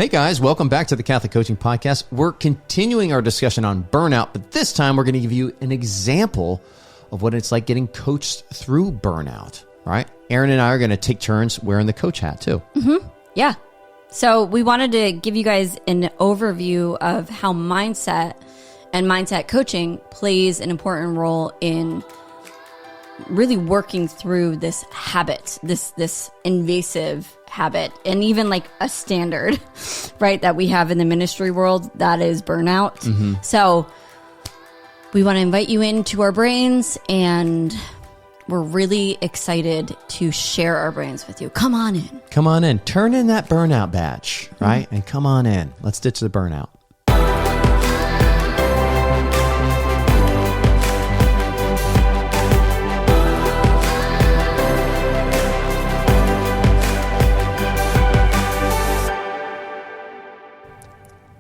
Hey guys, welcome back to the Catholic Coaching Podcast. We're continuing our discussion on burnout, but this time we're going to give you an example of what it's like getting coached through burnout, right? Aaron and I are going to take turns wearing the coach hat too. Mm-hmm. Yeah. So we wanted to give you guys an overview of how mindset and mindset coaching plays an important role in really working through this habit, this invasive habit, and even like a standard, right, that we have in the ministry world, that is burnout. Mm-hmm. So we want to invite you into our brains, and we're really excited to share our brains with you. Come on in. Come on in. Turn in that burnout badge, right? Mm-hmm. And come on in. Let's ditch the burnout.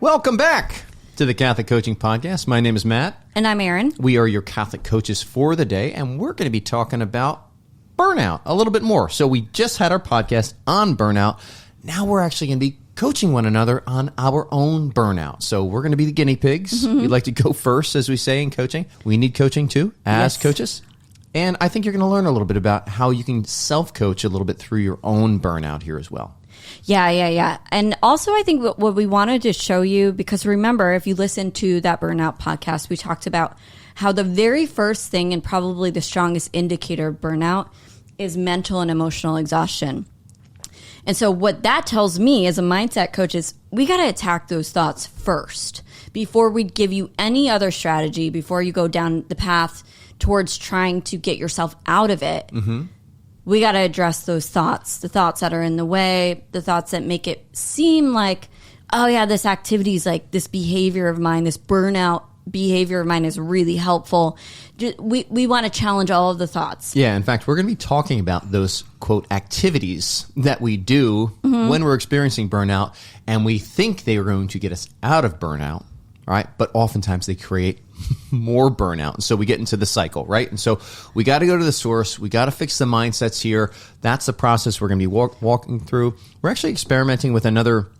Welcome back to the Catholic Coaching Podcast. My name is Matt. And I'm Aaron. We are your Catholic coaches for the day, and we're going to be talking about burnout a little bit more. So we just had our podcast on burnout. Now we're actually going to be coaching one another on our own burnout. So we're going to be the guinea pigs. Mm-hmm. We like to go first, as we say in coaching. We need coaching too, as coaches. And I think you're going to learn a little bit about how you can self-coach a little bit through your own burnout here as well. Yeah. And also, I think what we wanted to show you, because remember, if you listen to that burnout podcast, we talked about how the very first thing and probably the strongest indicator of burnout is mental and emotional exhaustion. And so what that tells me as a mindset coach is we got to attack those thoughts first before we give you any other strategy, before you go down the path towards trying to get yourself out of it. Mm-hmm. We got to address those thoughts, the thoughts that are in the way, the thoughts that make it seem like, oh yeah, this activity is like this behavior of mine, this burnout behavior of mine is really helpful. We want to challenge all of the thoughts. Yeah, in fact, we're going to be talking about those, quote, activities that we do when we're experiencing burnout, and we think they are going to get us out of burnout, right? But oftentimes they create more burnout. And so we get into the cycle, right? And so we got to go to the source. We got to fix the mindsets here. That's the process we're going to be walking through. We're actually experimenting with another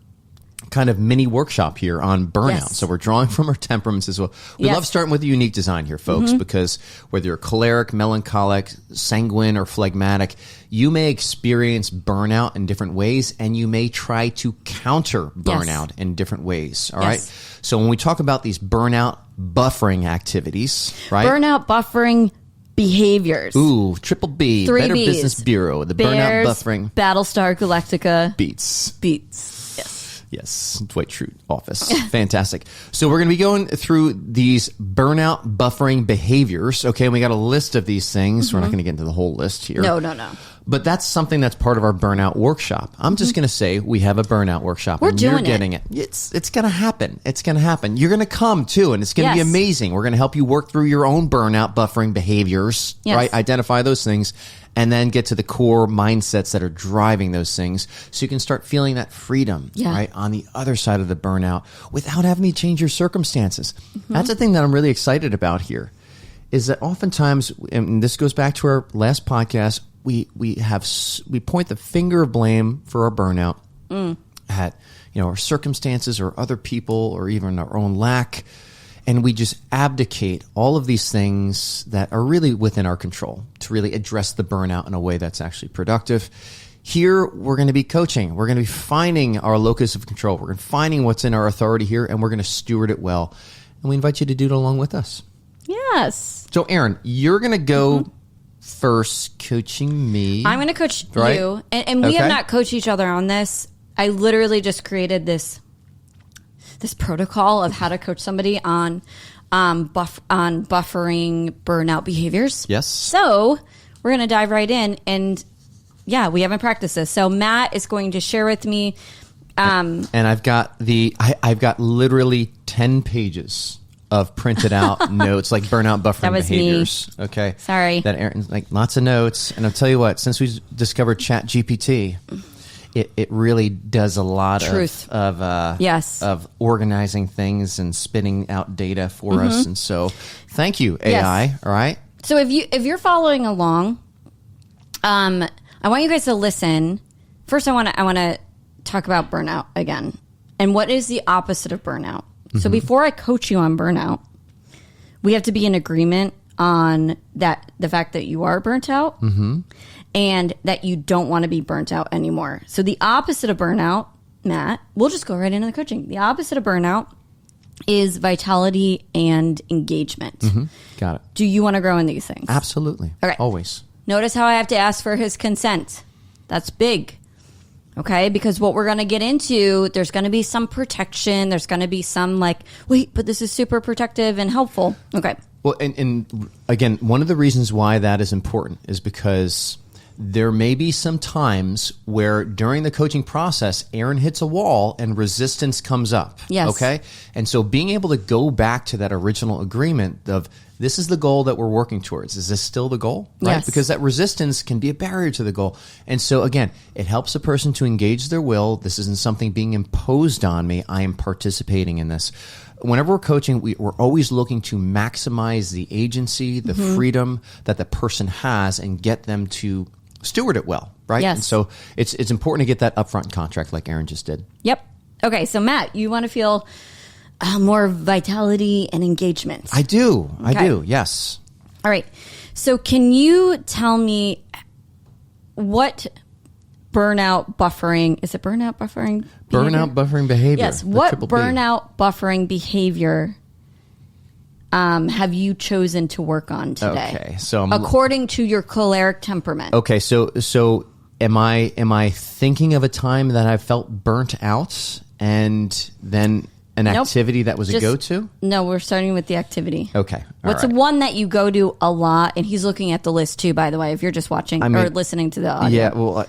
kind of mini workshop here on burnout. Yes. So we're drawing from our temperaments as well. We love starting with a unique design here, folks, because whether you're choleric, melancholic, sanguine, or phlegmatic, you may experience burnout in different ways, and you may try to counter burnout in different ways. All right. So when we talk about these burnout buffering activities, right? Burnout buffering behaviors. Ooh, triple B, 3 Better Bs. Business Bureau, the Bears, burnout buffering. Battlestar Galactica. Beats. Yes. Dwight Schrute office. Fantastic. So we're going to be going through these burnout buffering behaviors. Okay, and we got a list of these things. We're not going to get into the whole list here. No. But that's something that's part of our burnout workshop. I'm just going to say we have a burnout workshop. We're and doing you're getting it. It's going to happen. It's going to happen. You're going to come too, and it's going to be amazing. We're going to help you work through your own burnout buffering behaviors, right? Identify those things, and then get to the core mindsets that are driving those things so you can start feeling that freedom, right, on the other side of the burnout without having to change your circumstances. That's the thing that I'm really excited about here, is that oftentimes, and this goes back to our last podcast, we point the finger of blame for our burnout at our circumstances or other people or even our own lack. And we just abdicate all of these things that are really within our control to really address the burnout in a way that's actually productive. Here, we're going to be coaching. We're going to be finding our locus of control. We're going to be finding what's in our authority here, and we're going to steward it well. And we invite you to do it along with us. Yes. So, Aaron, you're going to go first coaching me. I'm going to coach you. And we have not coached each other on this. I literally just created this protocol of how to coach somebody on buffering burnout behaviors. Yes. So we're going to dive right in, and we haven't practiced this. So Matt is going to share with me. And I've got I've got literally 10 pages of printed out notes, like burnout buffering behaviors. Me. Okay. Sorry. That Aaron, like lots of notes. And I'll tell you what, since we discovered Chat GPT, it really does a lot of organizing things and spitting out data for us. And so thank you, AI. Yes. All right. So if you're following along, I want you guys to listen. First, I want to talk about burnout again And what is the opposite of burnout? So before I coach you on burnout, we have to be in agreement on that, the fact that you are burnt out and that you don't want to be burnt out anymore. So the opposite of burnout, Matt, we'll just go right into the coaching. The opposite of burnout is vitality and engagement. Got it. Do you want to grow in these things? Absolutely. Okay. Always. Notice how I have to ask for his consent. That's big. Okay, because what we're going to get into, there's going to be some protection. There's going to be some like, wait, but this is super protective and helpful. Okay. Well, and again, one of the reasons why that is important is because there may be some times where during the coaching process, Aaron hits a wall and resistance comes up. Yes. Okay. And so being able to go back to that original agreement of this is the goal that we're working towards. Is this still the goal? Right. Yes. Because that resistance can be a barrier to the goal. And so again, it helps a person to engage their will. This isn't something being imposed on me. I am participating in this. Whenever we're coaching, we're always looking to maximize the agency, the freedom that the person has and get them to steward it well, right? Yes. And so it's important to get that upfront contract like Aaron just did. Yep. Okay, so Matt, you want to feel more vitality and engagement. I do. Yes. All right. So can you tell me what burnout buffering, is it burnout buffering behavior? Burnout buffering behavior. Yes. What burnout buffering behavior have you chosen to work on today? Okay. So according to your choleric temperament. Okay. So am I thinking of a time that I felt burnt out and then an activity that was a go-to? No, we're starting with the activity. Okay. What's one that you go to a lot? And he's looking at the list too, by the way, if you're just watching or listening to the audio. Yeah, well,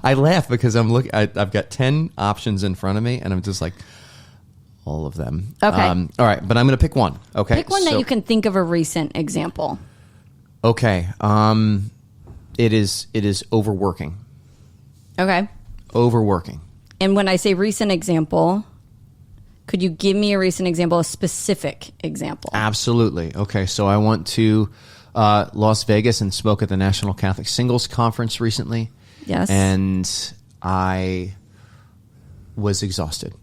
I laugh because I'm looking. I've got 10 options in front of me, and I'm just like, all of them. Okay. All right, but I'm going to pick one. Okay. Pick one that you can think of a recent example. Okay. It is overworking. Okay. Overworking. And when I say recent example, could you give me a recent example, a specific example? Absolutely. Okay, so I went to Las Vegas and spoke at the National Catholic Singles Conference recently. Yes. And I was exhausted,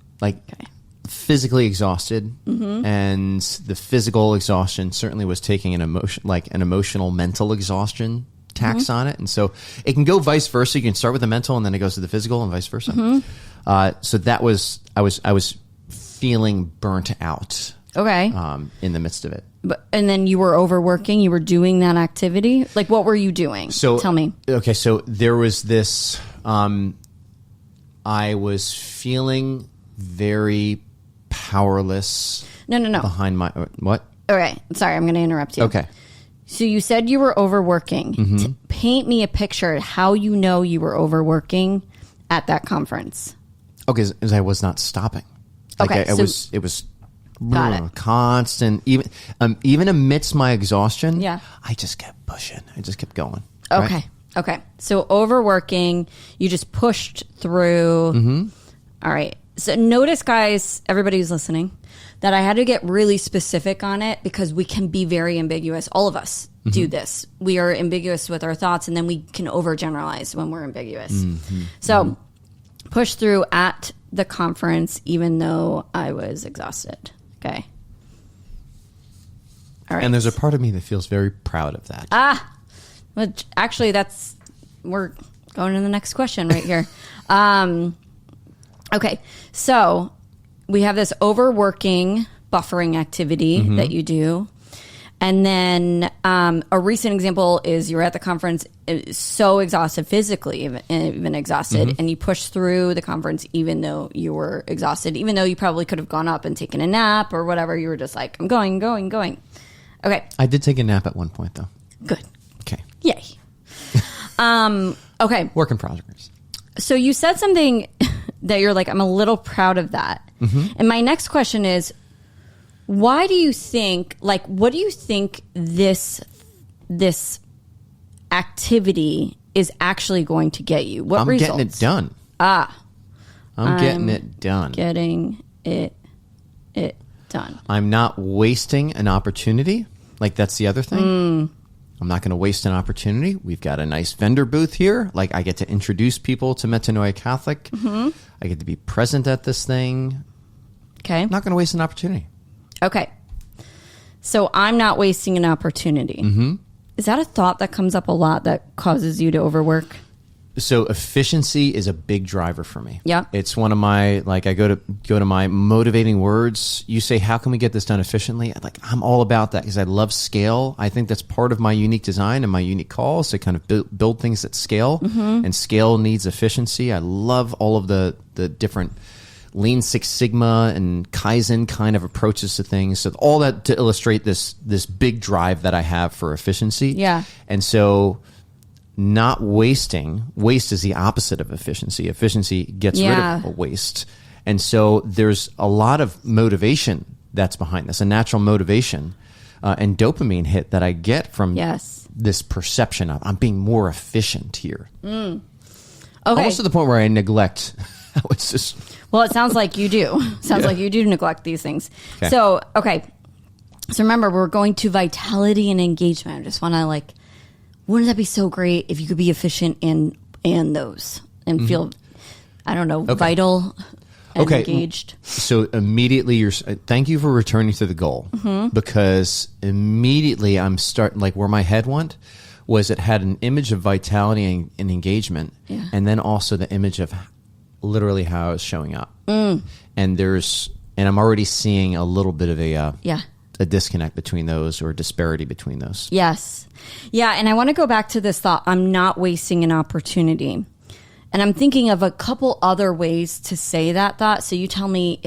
physically exhausted. And the physical exhaustion certainly was taking an emotional, mental exhaustion tax on it. And so it can go vice versa. You can start with the mental and then it goes to the physical and vice versa. So that was, I was feeling burnt out. Okay. In the midst of it. And then you were overworking, you were doing that activity? Like what were you doing? So tell me. Okay. So there was this, I was feeling very powerless. No. Behind my, what? Okay. Sorry, I'm going to interrupt you. Okay. So you said you were overworking. Paint me a picture of how you know you were overworking at that conference. Okay, as I was not stopping. It was constant. Even amidst my exhaustion, I just kept pushing. I just kept going. Okay. Right? Okay. So overworking, you just pushed through. All right. So notice, guys, everybody who's listening, that I had to get really specific on it because we can be very ambiguous. All of us do this. We are ambiguous with our thoughts, and then we can overgeneralize when we're ambiguous. So push through at the conference, even though I was exhausted. Okay. All right. And there's a part of me that feels very proud of that. Which actually, we're going to the next question right here. Okay. So we have this overworking buffering activity that you do. And then a recent example is you're at the conference so exhausted physically, even exhausted, and you push through the conference even though you were exhausted, even though you probably could have gone up and taken a nap or whatever. You were just like, I'm going. Okay. I did take a nap at one point, though. Good. Okay. Yay. Okay. Work in progress. So you said something that you're like, I'm a little proud of that. And my next question is, why do you think, what do you think this activity is actually going to get you? What results? I'm getting it done. I'm getting it done. Getting it done. I'm not wasting an opportunity. That's the other thing. I'm not going to waste an opportunity. We've got a nice vendor booth here. Like, I get to introduce people to Metanoia Catholic. I get to be present at this thing. Okay. I'm not going to waste an opportunity. Okay. So I'm not wasting an opportunity. Is that a thought that comes up a lot that causes you to overwork? So efficiency is a big driver for me. Yeah. It's one of my, like, I go to my motivating words. You say, how can we get this done efficiently? I'm all about that because I love scale. I think that's part of my unique design and my unique calls to kind of build things at scale. And scale needs efficiency. I love all of the different Lean Six Sigma and Kaizen kind of approaches to things. So all that to illustrate this big drive that I have for efficiency. Yeah. And so not wasting. Waste is the opposite of efficiency. Efficiency gets rid of a waste. And so there's a lot of motivation that's behind this, a natural motivation and dopamine hit that I get from this perception of I'm being more efficient here. Okay. Almost to the point where I neglect. It's just... Well, it sounds like you do. Sounds like you do neglect these things. Okay. So remember, we're going to vitality and engagement. I just want to wouldn't that be so great if you could be efficient in those and feel, I don't know, vital and engaged? So immediately thank you for returning to the goal because immediately I'm starting, where my head went was it had an image of vitality and engagement and then also the image of literally how I was showing up. And I'm already seeing a little bit of a disconnect between those or a disparity between those. Yes. Yeah. And I want to go back to this thought. I'm not wasting an opportunity. And I'm thinking of a couple other ways to say that thought. So you tell me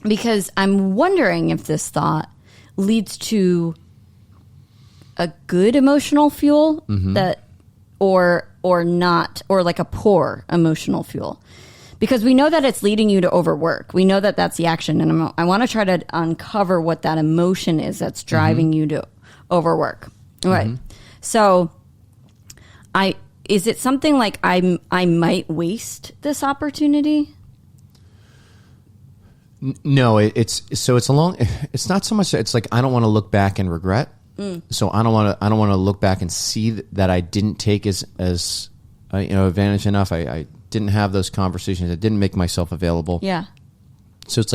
because I'm wondering if this thought leads to a good emotional fuel or not, or like a poor emotional fuel. Because we know that it's leading you to overwork. We know that that's the action. And I want to try to uncover what that emotion is that's driving you to overwork. All right. So is it something like I might waste this opportunity? No, it's not so much, it's like, I don't want to look back and regret. So I don't want to look back and see that I didn't take as advantage enough. I didn't have those conversations. I didn't make myself available. Yeah. So it's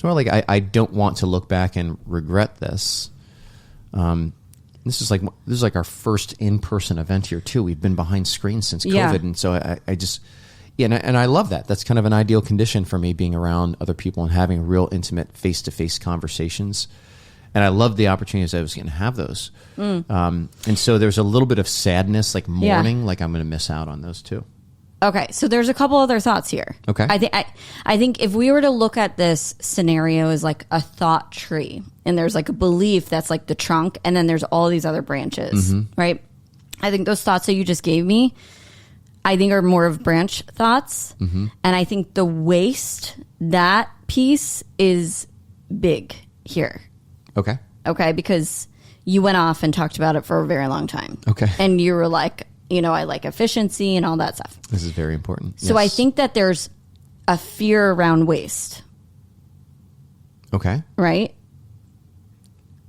more like I don't want to look back and regret this. This is like our first in-person event here too. We've been behind screens since COVID, and so I just and I love that. That's kind of an ideal condition for me, being around other people and having real intimate face-to-face conversations. And I love the opportunities I was going to have those. And so there's a little bit of sadness, like mourning, like I'm going to miss out on those too. Okay, so there's a couple other thoughts here. Okay. I think if we were to look at this scenario as like a thought tree, and there's like a belief that's like the trunk, and then there's all these other branches, right? I think those thoughts that you just gave me, I think are more of branch thoughts. And I think the waste, that piece is big here. Okay, because you went off and talked about it for a very long time. Okay. And you were like, I like efficiency and all that stuff. This is very important. So I think that there's a fear around waste. Okay. Right?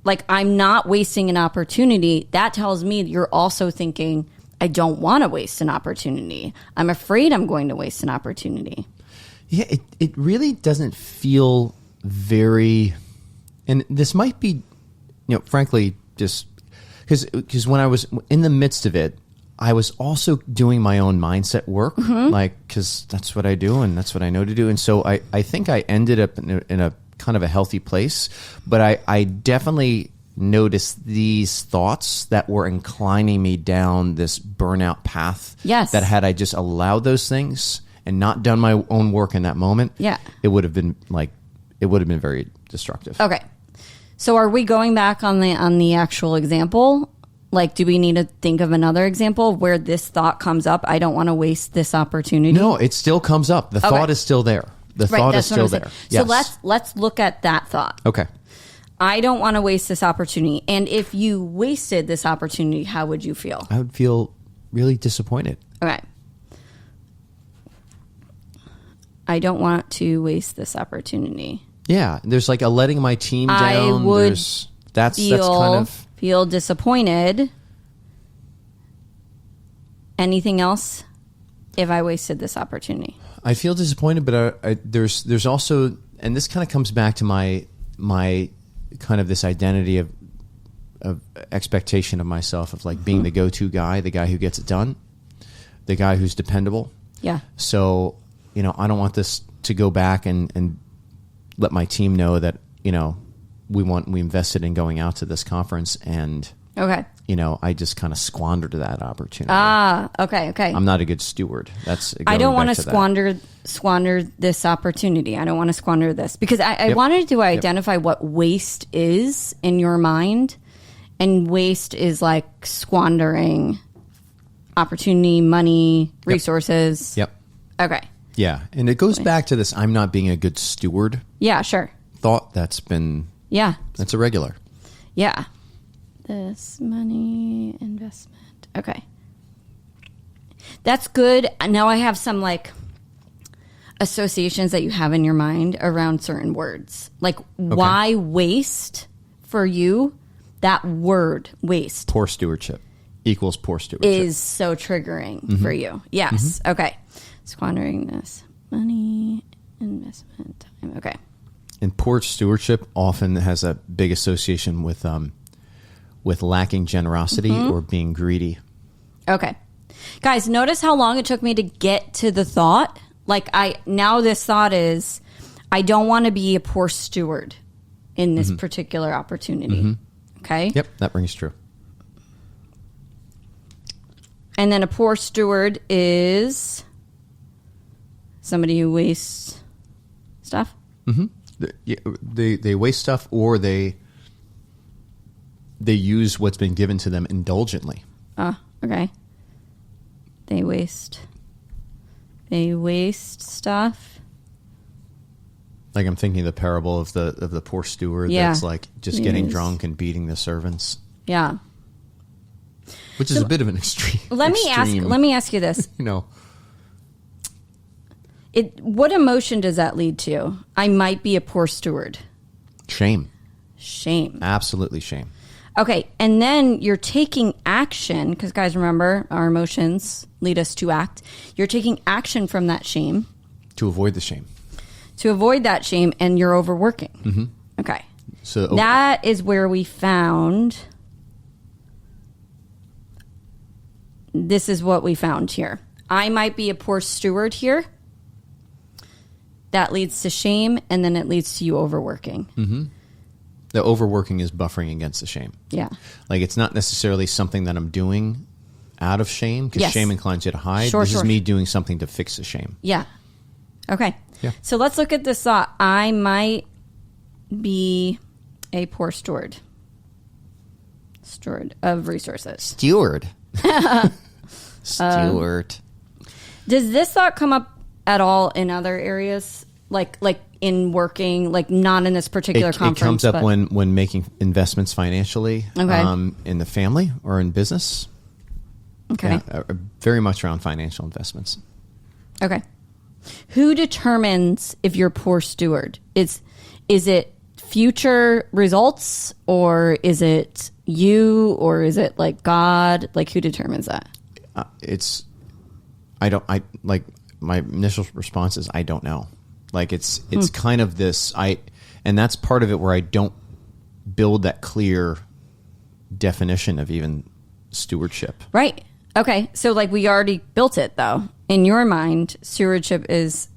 Like, I'm not wasting an opportunity. That tells me you're also thinking, I don't want to waste an opportunity. I'm afraid I'm going to waste an opportunity. Yeah, it really doesn't feel very... And this might be, frankly, just because when I was in the midst of it, I was also doing my own mindset work, because that's what I do and that's what I know to do. And so I think I ended up in a kind of a healthy place, but I definitely noticed these thoughts that were inclining me down this burnout path. Yes. That had I just allowed those things and not done my own work in that moment, it would have been very destructive. Okay. So are we going back on the actual example? Like, do we need to think of another example where this thought comes up? I don't want to waste this opportunity. No, it still comes up. The thought is still there. The thought is still there. Yes. So let's look at that thought. Okay. I don't want to waste this opportunity. And if you wasted this opportunity, how would you feel? I would feel really disappointed. Okay. I don't want to waste this opportunity. Yeah, there's like a letting my team down. I would that's kind of Feel disappointed. Anything else? If I wasted this opportunity, I feel disappointed, but there's also, and this kind of comes back to my kind of this identity of expectation of myself of like being the go-to guy, the guy who gets it done, the guy who's dependable. Yeah. So, I don't want this to go back and let my team know that, we invested in going out to this conference and, okay. I just kind of squandered that opportunity. Okay. I'm not a good steward. I don't want to squander this opportunity. I don't want to squander this because I wanted to identify what waste is in your mind. And waste is like squandering opportunity, money, resources. Yep. Okay. Yeah. And it goes back to this I'm not being a good steward. Yeah, sure. Thought that's a regular. Yeah. This money investment. Okay. That's good. Now I have some like associations that you have in your mind around certain words. Like why waste for you? That word waste. Poor stewardship equals poor stewardship. Is so triggering for you. Yes. Okay. Squandering this money investment time. Okay. And poor stewardship often has a big association with lacking generosity or being greedy. Okay. Guys, notice how long it took me to get to the thought. Like now this thought is, I don't want to be a poor steward in this particular opportunity. Okay? Yep, that rings true. And then a poor steward is somebody who wastes stuff? They waste stuff or they use what's been given to them indulgently. Okay. They waste stuff. Like I'm thinking of the parable of the poor steward that's like just getting drunk and beating the servants. Yeah. Which is a bit of an extreme. Let me ask you this. What emotion does that lead to? I might be a poor steward. Shame. Absolutely shame. Okay, and then you're taking action, because guys, remember, our emotions lead us to act. You're taking action from that shame. To avoid the shame. To avoid that shame, and you're overworking. Okay. So that is where we found... This is what we found here. I might be a poor steward here. That leads to shame, and then it leads to you overworking. The overworking is buffering against the shame. Yeah. Like it's not necessarily something that I'm doing out of shame, because shame inclines you to hide. This is me doing something to fix the shame. Yeah. Okay. Yeah. So let's look at this thought. I might be a poor steward. Steward of resources. Steward. Steward. Does this thought come up at all in other areas? Like in working, like not in this particular conference? It comes up when making investments financially, in the family or in business. Okay. Yeah, very much around financial investments. Okay. Who determines if you're a poor steward? Is it future results, or is it you, or is it like God? Like who determines that? My initial response is I don't know. Like it's kind of this, and that's part of it where I don't build that clear definition of even stewardship. Right. Okay. So like we already built it though. In your mind, stewardship is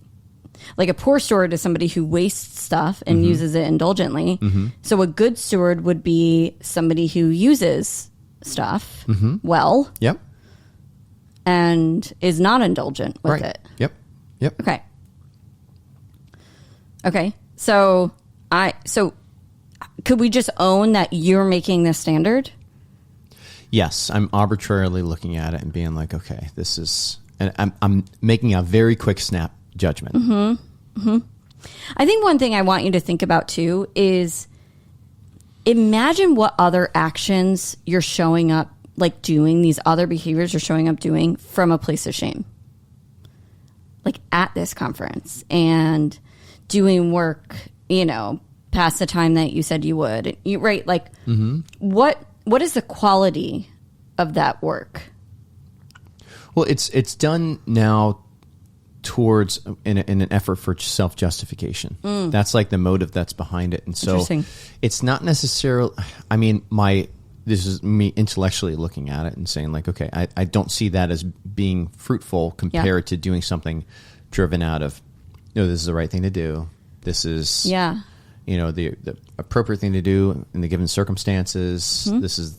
like a poor steward is somebody who wastes stuff and uses it indulgently. So a good steward would be somebody who uses stuff well. Yep. And is not indulgent with it. Yep. Okay. So could we just own that you're making this standard? Yes, I'm arbitrarily looking at it and being like, okay, this is, and I'm making a very quick snap judgment. I think one thing I want you to think about too is imagine what other actions you're showing up like doing, these other behaviors you're showing up doing from a place of shame. Like at this conference and doing work, past the time that you said you would. Right? Like what what is the quality of that work? Well, it's done now towards in an effort for self-justification. That's like the motive that's behind it. And so it's not necessarily, I mean, this is me intellectually looking at it and saying like, okay, I don't see that as being fruitful compared to doing something driven out of, this is the right thing to do. This is, the appropriate thing to do in the given circumstances. This is,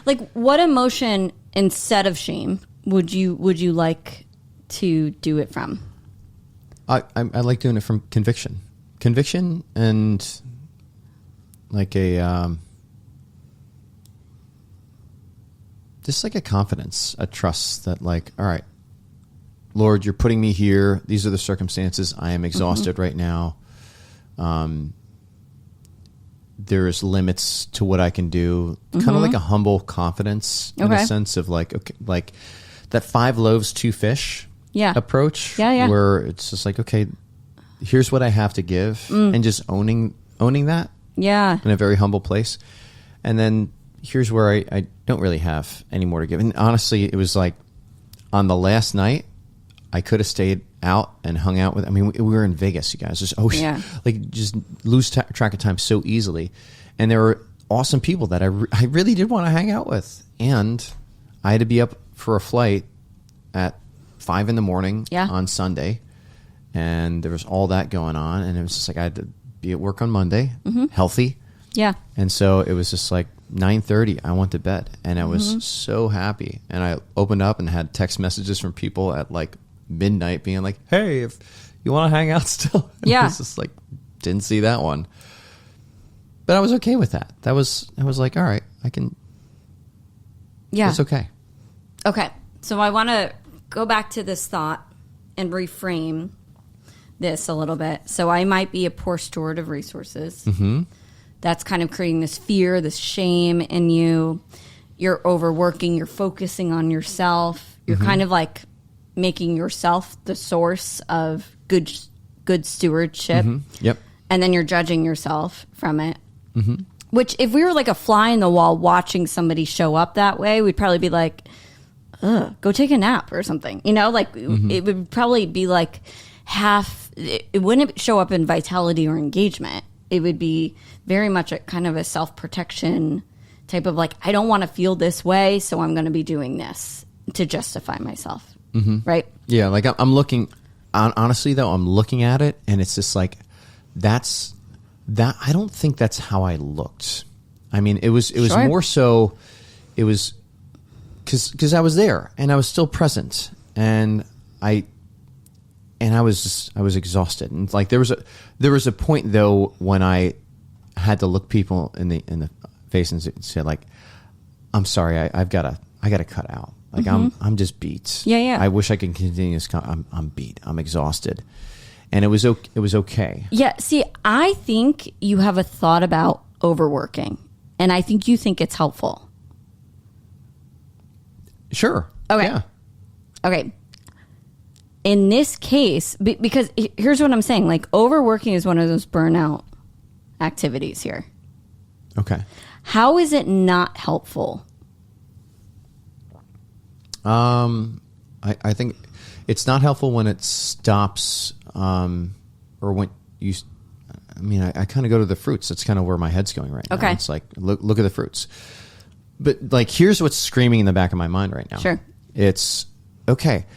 Like what emotion instead of shame would you like to do it from? I like doing it from conviction and like just like a confidence, a trust that like, all right, Lord, you're putting me here. These are the circumstances. I am exhausted right now. There's limits to what I can do. Kind of like a humble confidence in a sense of like, okay, like that 5 loaves, 2 fish approach. Where it's just like, okay, here's what I have to give, and just owning that. In a very humble place. And then here's where I don't really have any more to give. And honestly, it was like on the last night, I could have stayed out and hung out with, we were in Vegas, you guys. Just just lose track of time so easily. And there were awesome people that I really did want to hang out with. And I had to be up for a flight at 5 a.m. on Sunday. And there was all that going on. And it was just like I had to be at work on Monday, healthy. And so it was just like 9:30, I went to bed. And I was so happy. And I opened up and had text messages from people at like midnight being like, hey, if you want to hang out still. And I was just like, didn't see that one. But I was okay with that. I was like, all right, I can. It's okay. Okay. So I want to go back to this thought and reframe this a little bit. So I might be a poor steward of resources. That's kind of creating this fear, this shame in you. You're overworking. You're focusing on yourself. You're kind of like making yourself the source of good stewardship. And then you're judging yourself from it. Which if we were like a fly in the wall watching somebody show up that way, we'd probably be like, ugh, go take a nap or something. It would probably be like it wouldn't show up in vitality or engagement. It would be very much a kind of a self-protection type of like, I don't want to feel this way, so I'm going to be doing this to justify myself. Right? Yeah, like I'm looking, honestly though, I'm looking at it and it's just like, I don't think that's how I looked. It was more so, it was because I was there and I was still present and I was exhausted. And like there was a point though when I had to look people in the face and say like, I'm sorry, I gotta cut out. Like I'm just beat. I wish I could continue this. I'm beat. I'm exhausted, and it was okay. Yeah. See, I think you have a thought about overworking, and I think you think it's helpful. Sure. Okay. Yeah. Okay. In this case, because here's what I'm saying: like overworking is one of those burnout activities here. Okay. How is it not helpful? I think it's not helpful when it stops, or when you. I kind of go to the fruits. That's kind of where my head's going right now. Okay. It's like look at the fruits, but like here's what's screaming in the back of my mind right now. Sure. It's okay.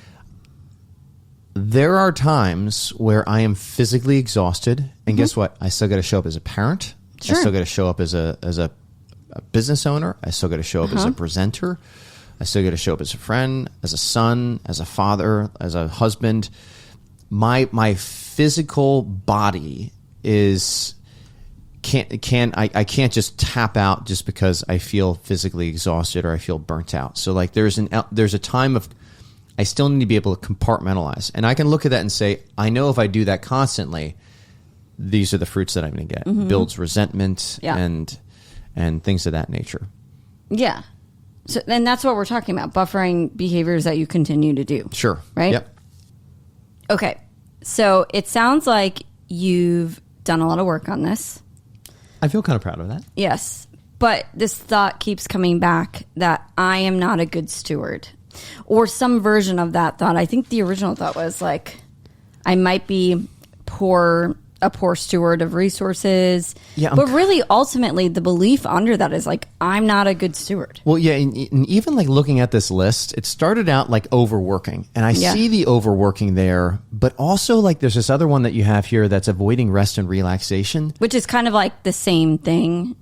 There are times where I am physically exhausted, and guess what? I still got to show up as a parent. Sure. I still got to show up as a business owner. I still got to show up as a presenter. I still got to show up as a friend, as a son, as a father, as a husband. My physical body I can't just tap out just because I feel physically exhausted or I feel burnt out. So like there's a time of I still need to be able to compartmentalize, and I can look at that and say, I know if I do that constantly, these are the fruits that I'm going to get. Builds resentment and things of that nature. Yeah. So then that's what we're talking about, buffering behaviors that you continue to do. Sure. Right? Yep. Okay. So it sounds like you've done a lot of work on this. I feel kind of proud of that. Yes. But this thought keeps coming back that I am not a good steward, or some version of that thought. I think the original thought was like, I might be a poor steward of resources. Yeah, but really, ultimately, the belief under that is like, I'm not a good steward. Well, yeah, and even like looking at this list, it started out like overworking, and I see the overworking there, but also like there's this other one that you have here that's avoiding rest and relaxation, which is kind of like the same thing.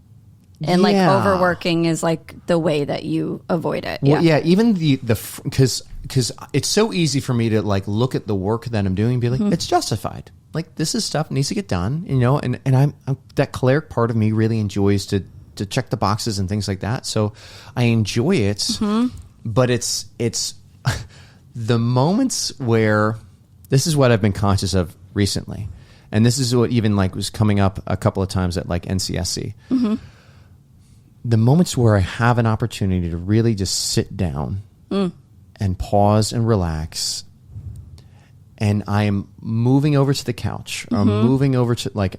And like overworking is like the way that you avoid it. Well, yeah, even because it's so easy for me to like look at the work that I'm doing and be like, it's justified. Like this is stuff needs to get done, you know. And I'm that choleric part of me really enjoys to check the boxes and things like that. So I enjoy it, but it's the moments where this is what I've been conscious of recently, and this is what even like was coming up a couple of times at like NCSC. The moments where I have an opportunity to really just sit down and pause and relax, and I am moving over to the couch or moving over to like,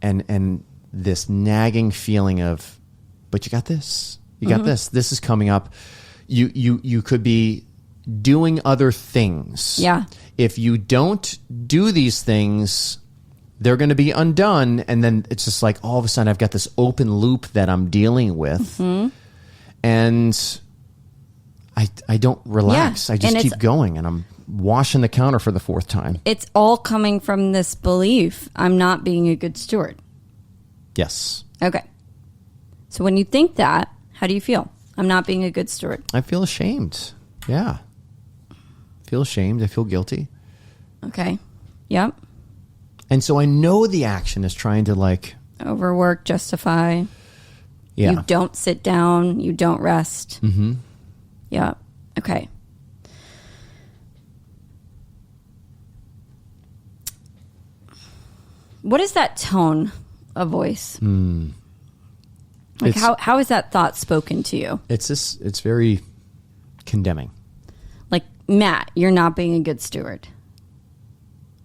and this nagging feeling of, but you got this, you got this is coming up. You could be doing other things. Yeah. If you don't do these things, they're going to be undone, and then it's just like all of a sudden I've got this open loop that I'm dealing with, and I don't relax. I just keep going, and I'm washing the counter for the fourth time. It's all coming from this belief, I'm not being a good steward. Yes. Okay. So when you think that, how do you feel? I'm not being a good steward. I feel ashamed. Yeah. I feel ashamed. I feel guilty. Okay. Yep. And so I know the action is trying to like overwork, justify. Yeah. You don't sit down. You don't rest. Yeah. Okay. What is that tone of voice? Like how is that thought spoken to you? It's very condemning. Like, Matt, you're not being a good steward.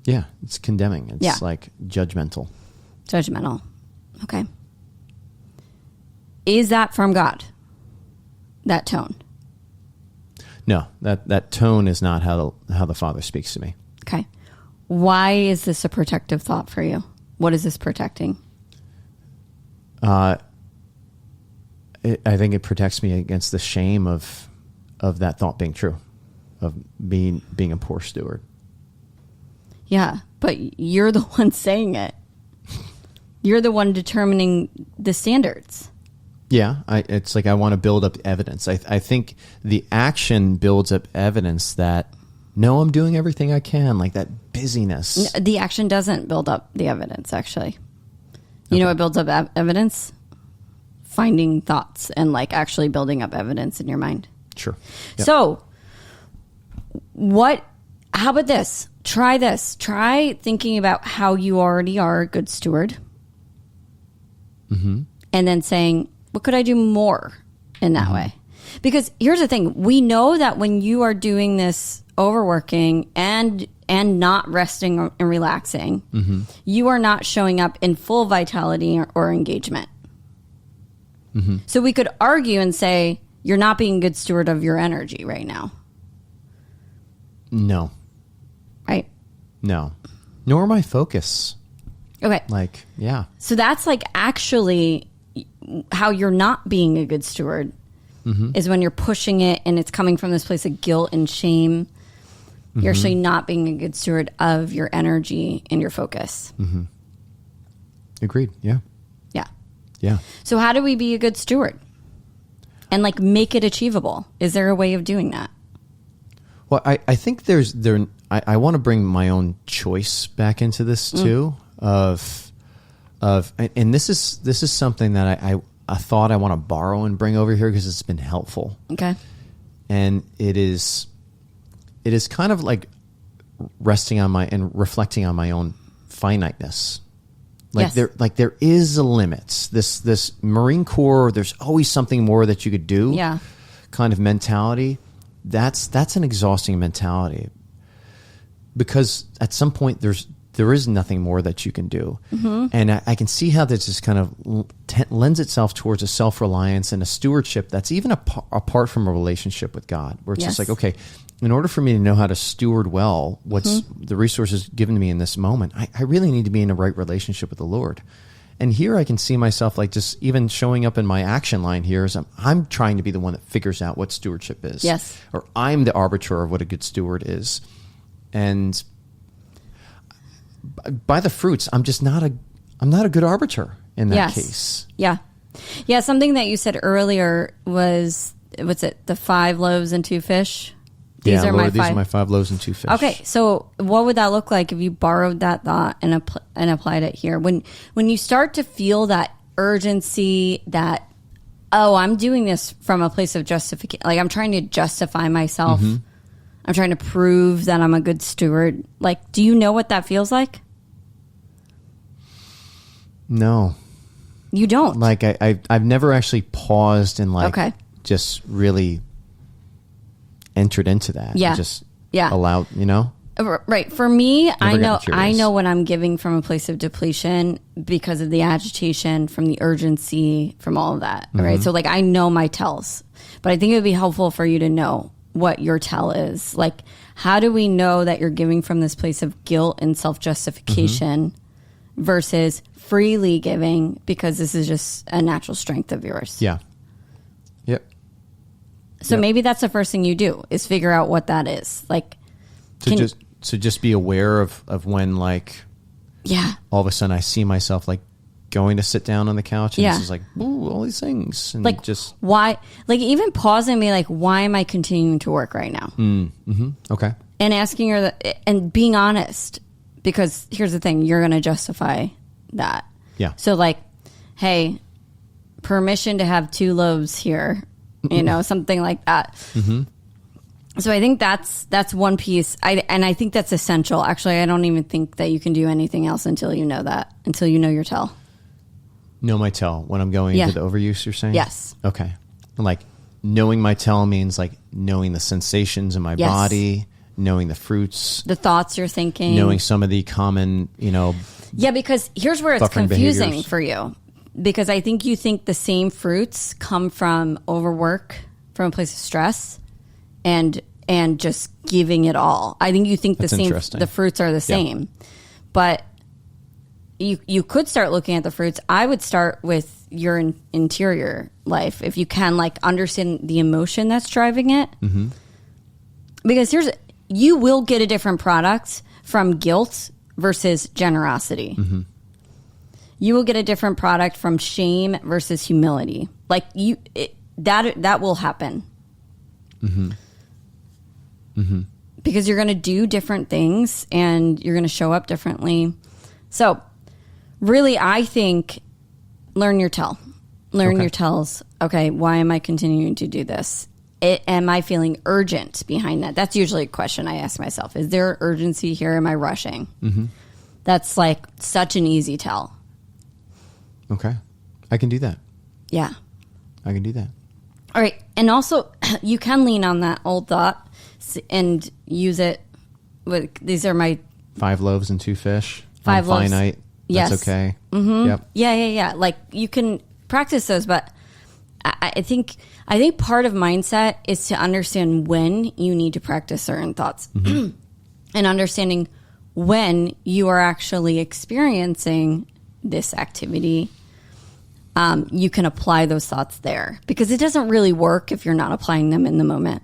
Yeah, it's condemning. It's like judgmental. Judgmental. Okay. Is that from God? That tone? No, that tone is not how the Father speaks to me. Okay. Why is this a protective thought for you? What is this protecting? I think it protects me against the shame of that thought being true, of being a poor steward. Yeah, but you're the one saying it. You're the one determining the standards. Yeah, it's like I want to build up evidence. I think the action builds up evidence that, no, I'm doing everything I can, like that busyness. The action doesn't build up the evidence, actually. You know what builds up evidence? Finding thoughts and like actually building up evidence in your mind. Sure. Yep. So, how about this? Try this. Try thinking about how you already are a good steward. And then saying, what could I do more in that way? Because here's the thing. We know that when you are doing this overworking and not resting and relaxing, you are not showing up in full vitality or engagement. So we could argue and say, you're not being a good steward of your energy right now. No. Right? No. Nor my focus. Okay. Like, yeah. So that's like actually how you're not being a good steward is when you're pushing it and it's coming from this place of guilt and shame. You're actually not being a good steward of your energy and your focus. Agreed. Yeah. Yeah. Yeah. So how do we be a good steward and like make it achievable? Is there a way of doing that? Well, I think I want to bring my own choice back into this too and this is something that I thought I want to borrow and bring over here because it's been helpful. Okay. And it is kind of like resting on and reflecting on my own finiteness. Like there is a limit. This Marine Corps, there's always something more that you could do. Yeah. Kind of mentality. That's an exhausting mentality. Because at some point there's there is nothing more that you can do. And I can see how this just kind of lends itself towards a self-reliance and a stewardship that's even apart from a relationship with God, where it's just like, okay, in order for me to know how to steward well what's the resources given to me in this moment, I really need to be in a right relationship with the Lord. And here I can see myself like just even showing up in my action line here is I'm trying to be the one that figures out what stewardship is. Yes. Or I'm the arbiter of what a good steward is. And by the fruits, I'm not a good arbiter in that case. Yeah. Yeah. Something that you said earlier was, what's it? The 5 loaves and 2 fish. These are my 5 loaves and 2 fish. Okay, so what would that look like if you borrowed that thought and applied it here? When you start to feel that urgency, that, oh, I'm doing this from a place of justification, like I'm trying to justify myself. I'm trying to prove that I'm a good steward. Like, do you know what that feels like? No. You don't? Like, I've never actually paused and just really entered into that. Just allowed, Right. For me, I know when I'm giving from a place of depletion because of the agitation, from the urgency, from all of that. Right. So like I know my tells, but I think it would be helpful for you to know what your tell is. Like, how do we know that you're giving from this place of guilt and self-justification versus freely giving because this is just a natural strength of yours? Yeah. Yep. So maybe that's the first thing you do is figure out what that is. Like, just be aware of when, like, all of a sudden I see myself like going to sit down on the couch and this is like, ooh, all these things. And like, just why, like, even pausing and be like, why am I continuing to work right now? Okay. And asking her and being honest, because here's the thing, you're going to justify that. Yeah. So like, hey, permission to have 2 loaves here. Something like that. So I think that's one piece. I think that's essential. Actually, I don't even think that you can do anything else until you know that, until you know your tell. Know my tell when I'm going into the overuse, you're saying? Yes. Okay. Like, knowing my tell means like knowing the sensations in my body, knowing the fruits. The thoughts you're thinking. Knowing some of the common, Yeah, because here's where it's confusing behaviors for you. Because I think you think the same fruits come from overwork, from a place of stress, and just giving it all. I think you think the fruits are the same. But you could start looking at the fruits. I would start with your interior life, if you can, like, understand the emotion that's driving it. Because you will get a different product from guilt versus generosity. You will get a different product from shame versus humility. Like, that will happen. Because you're going to do different things and you're going to show up differently. So really, I think learn your tell. Learn your tells. Okay, why am I continuing to do this? Am I feeling urgent behind that? That's usually a question I ask myself. Is there urgency here? Am I rushing? That's like such an easy tell. Okay. I can do that. Yeah. I can do that. All right. And also, you can lean on that old thought and use it with, these are my 5 loaves and 2 fish. 5 loaves. Finite. That's okay. Yep. Yeah. Like, you can practice those, but I think part of mindset is to understand when you need to practice certain thoughts and understanding when you are actually experiencing this activity. You can apply those thoughts there, because it doesn't really work if you're not applying them in the moment.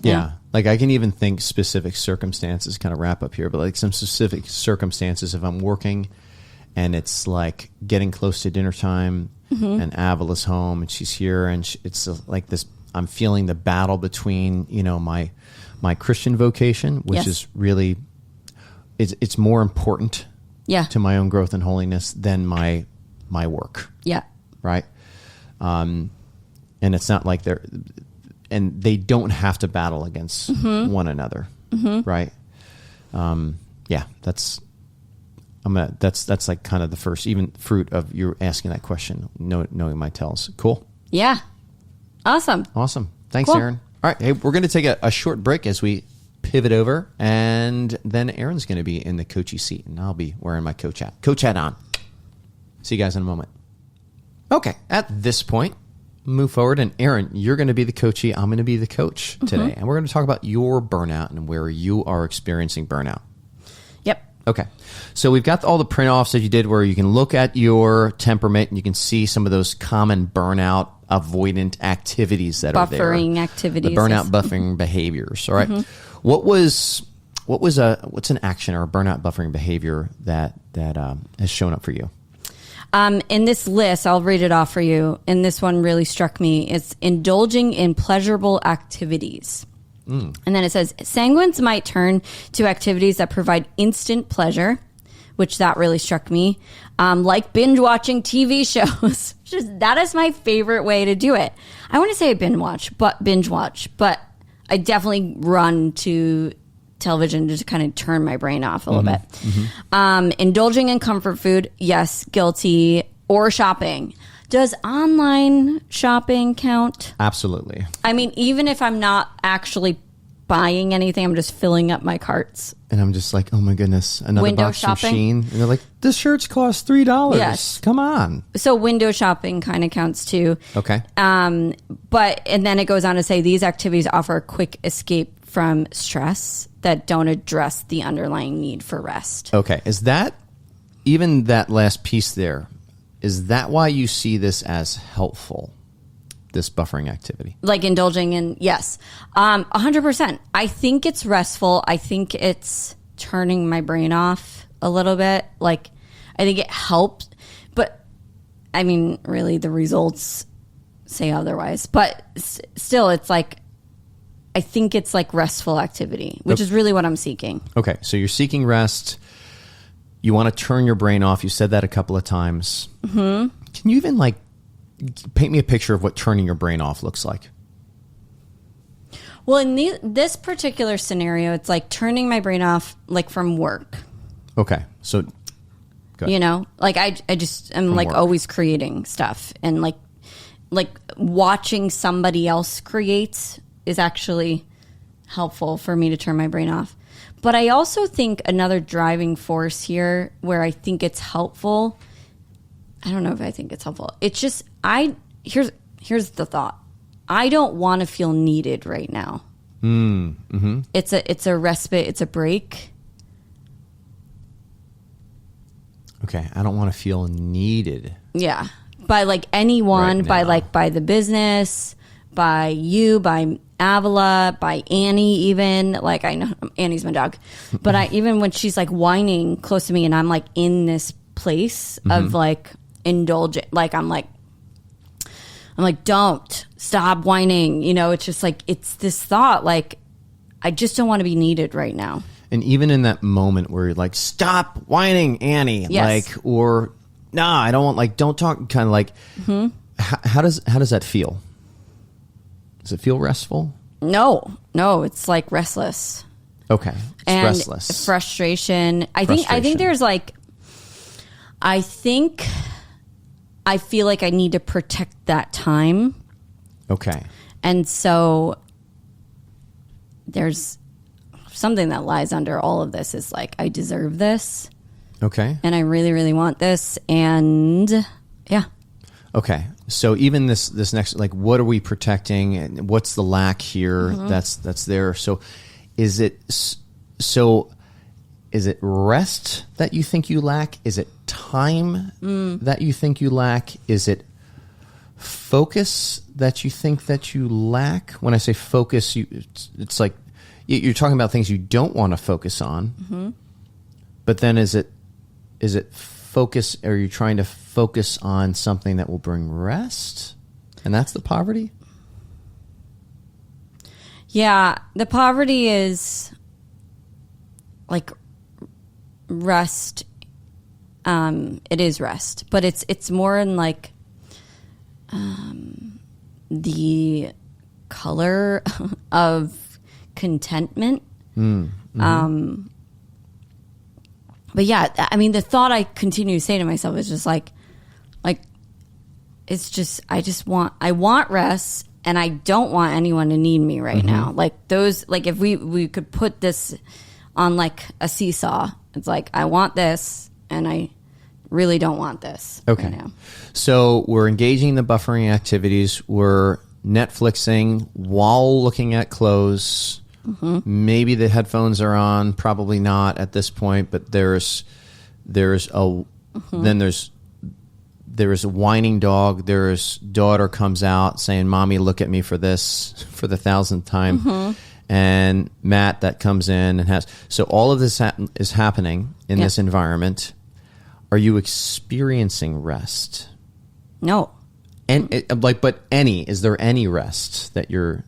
Yeah. Like, I can even think specific circumstances, kind of wrap up here, but like some specific circumstances, if I'm working and it's like getting close to dinner time and Avila's home and she's here and it's like this, I'm feeling the battle between, my Christian vocation, which is really, it's more important to my own growth and holiness than my work. Yeah. Right. And it's not like and they don't have to battle against one another. Right. That's like kind of the first even fruit of you asking that question, knowing my tells. Cool. Yeah. Awesome. Thanks, Aaron. All right. Hey, we're going to take a short break as we pivot over, and then Aaron's going to be in the coachy seat, and I'll be wearing my coach hat on. See you guys in a moment. Okay, at this point, move forward, and Aaron, you're going to be the coachee. I'm going to be the coach today, and we're going to talk about your burnout and where you are experiencing burnout. Yep. Okay, so we've got all the print offs that you did where you can look at your temperament and you can see some of those common burnout avoidant activities that are there. Buffering activities. The burnout buffering behaviors. All right. What's an action or a burnout buffering behavior that has shown up for you? In this list, I'll read it off for you. And this one really struck me. It's indulging in pleasurable activities. And then it says, sanguines might turn to activities that provide instant pleasure, which that really struck me. Like binge watching TV shows. That is my favorite way to do it. I want to say binge watch, but I definitely run to television to kind of turn my brain off a little bit. Indulging in comfort food, yes, guilty. Or shopping. Does online shopping count? Absolutely. I mean, even if I'm not actually buying anything, I'm just filling up my carts. And I'm just like, oh my goodness, another window box shopping. from Shein. And they're like, this shirt's cost $3. Yes. Come on. So window shopping kind of counts too. Okay. And then it goes on to say these activities offer a quick escape from stress that don't address the underlying need for rest. Okay. Is that, even that last piece there, is that why you see this as helpful, this buffering activity? Like indulging in, yes. 100%. I think it's restful. I think it's turning my brain off a little bit. Like, I think it helps. But, I mean, really, the results say otherwise. But still, it's like, I think it's like restful activity, which is really what I'm seeking. Okay, so you're seeking rest. You want to turn your brain off. You said that a couple of times. Can you even paint me a picture of what turning your brain off looks like? Well, in this particular scenario, it's like turning my brain off like from work. Okay, so go ahead. You know, like I just am like always creating stuff, and like watching somebody else create is actually helpful for me to turn my brain off. But I also think another driving force here where I think it's helpful, I don't know if I think it's helpful. It's just, here's the thought. I don't want to feel needed right now. It's a respite. It's a break. Okay. I don't want to feel needed. Yeah. By like anyone, by the business, by you, by Avila, by Annie even. Like, I know Annie's my dog. But even when she's like whining close to me and I'm like in this place of like indulgent, like I'm like, don't stop whining. You know, it's just like, it's this thought, like, I just don't want to be needed right now. And even in that moment where you're like, stop whining, Annie. Yes. Like, or, nah, I don't want, like, don't talk, kind of like, how does that feel? Does it feel restful? No, it's like restless. Okay. It's and restless. Frustration. I think there's like, I feel like I need to protect that time. Okay. And so there's something that lies under all of this is like, I deserve this. Okay. And I really, really want this. And yeah. Okay. So even this next, like, what are we protecting and what's the lack here that's there? So is it rest that you think you lack? Is it time that you think you lack? Is it focus that you think that you lack? When I say focus, it's like you're talking about things you don't want to focus on. But then is it focus? Are you trying to focus on something that will bring rest? And that's the poverty? Yeah, the poverty is like rest. It is rest, but it's more in like the color of contentment. But yeah, I mean, the thought I continue to say to myself is just like, it's just, I want rest, and I don't want anyone to need me right now. Like those, like if we could put this on like a seesaw, it's like I want this and I really don't want this right now. So we're engaging the buffering activities. We're Netflixing while looking at clothes. Maybe the headphones are on, probably not at this point, but there's a whining dog. There's daughter comes out saying, "Mommy, look at me for this," for the 1,000th time. And Matt that comes in and has, so all of this is happening in this environment. Are you experiencing rest? No. And is there any rest that you're,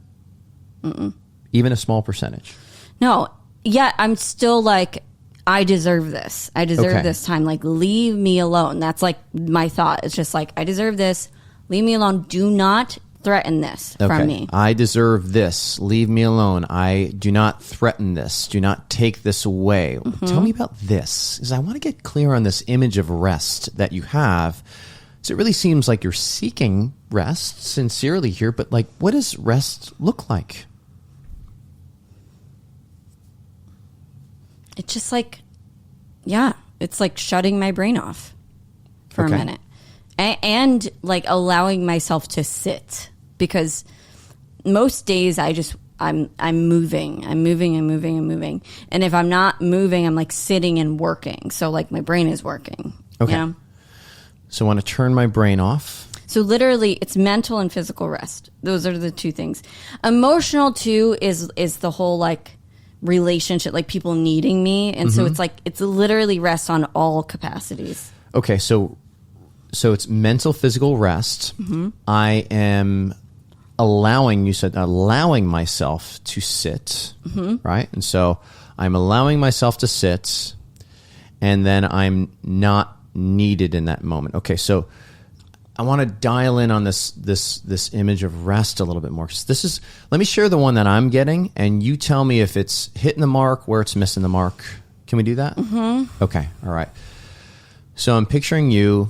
even a small percentage? No. Yeah, I'm still like, I deserve this. I deserve this time. Like, leave me alone. That's like my thought. It's just like, I deserve this. Leave me alone. Do not threaten this from me. I deserve this. Leave me alone. I do not threaten this. Do not take this away. Tell me about this, because I want to get clear on this image of rest that you have. So it really seems like you're seeking rest sincerely here, but like, what does rest look like? It's just like, it's like shutting my brain off for a minute. And like allowing myself to sit, because most days I'm moving. And if I'm not moving, I'm like sitting and working. So like my brain is working. Okay. You know? So I want to turn my brain off. So literally it's mental and physical rest. Those are the two things. Emotional too is the whole like relationship, like people needing me. And so it's like, it's literally rest on all capacities. Okay. So it's mental, physical rest. I am allowing myself to sit, right? And so I'm allowing myself to sit, and then I'm not needed in that moment. Okay, so I want to dial in on this image of rest a little bit more. Let me share the one that I'm getting, and you tell me if it's hitting the mark, where it's missing the mark. Can we do that? Okay, all right. So I'm picturing you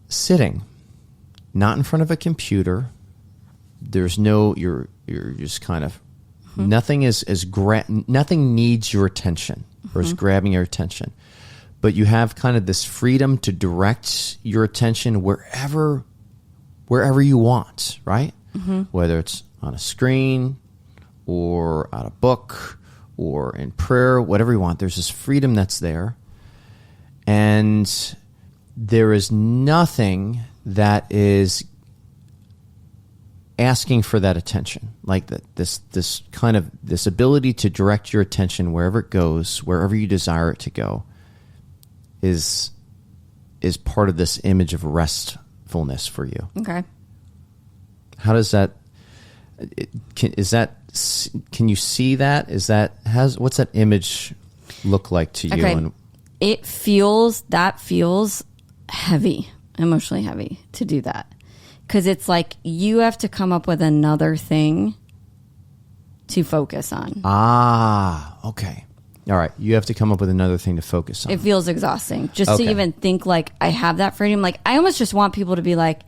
sitting, not in front of a computer. There's no, you're just kind of, nothing nothing needs your attention or is grabbing your attention, but you have kind of this freedom to direct your attention wherever you want, right? Whether it's on a screen or on a book or in prayer, whatever you want. There's this freedom that's there. And there is nothing that is asking for that attention, like that. This kind of this ability to direct your attention wherever it goes, wherever you desire it to go, is part of this image of restfulness for you. Okay. How does that? Can you see that? What's that image look like to you? Okay. And it feels heavy, emotionally heavy to do that. Because it's like you have to come up with another thing to focus on. Okay. All right. You have to come up with another thing to focus on. It feels exhausting. Just to even think like I have that freedom. Like I almost just want people to be like,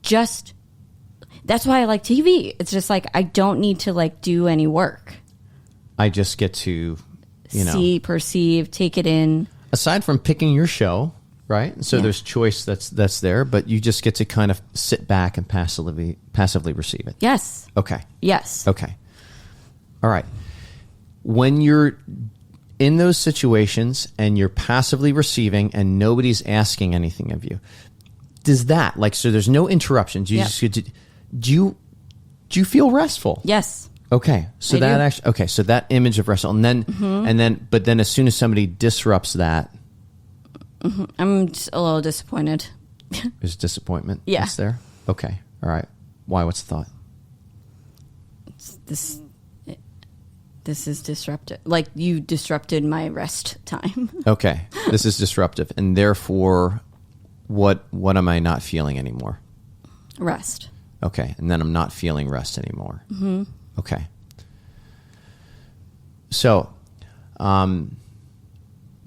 that's why I like TV. It's just like, I don't need to like do any work. I just get to, see, perceive, take it in. Aside from picking your show, right? So there's choice that's there, but you just get to kind of sit back and passively receive it. Yes. Okay. Yes. Okay. All right. When you're in those situations and you're passively receiving and nobody's asking anything of you, does that, like, so there's no interruptions. You just get to, do you feel restful? Yes. Okay. So so that image of restful, and then, but then as soon as somebody disrupts that, I'm just a little disappointed. There's disappointment. Yeah. That's there. Okay. All right. Why? What's the thought? This is disruptive. Like you disrupted my rest time. Okay. This is disruptive, and therefore, what am I not feeling anymore? Rest. Okay. And then I'm not feeling rest anymore. Okay. So, I want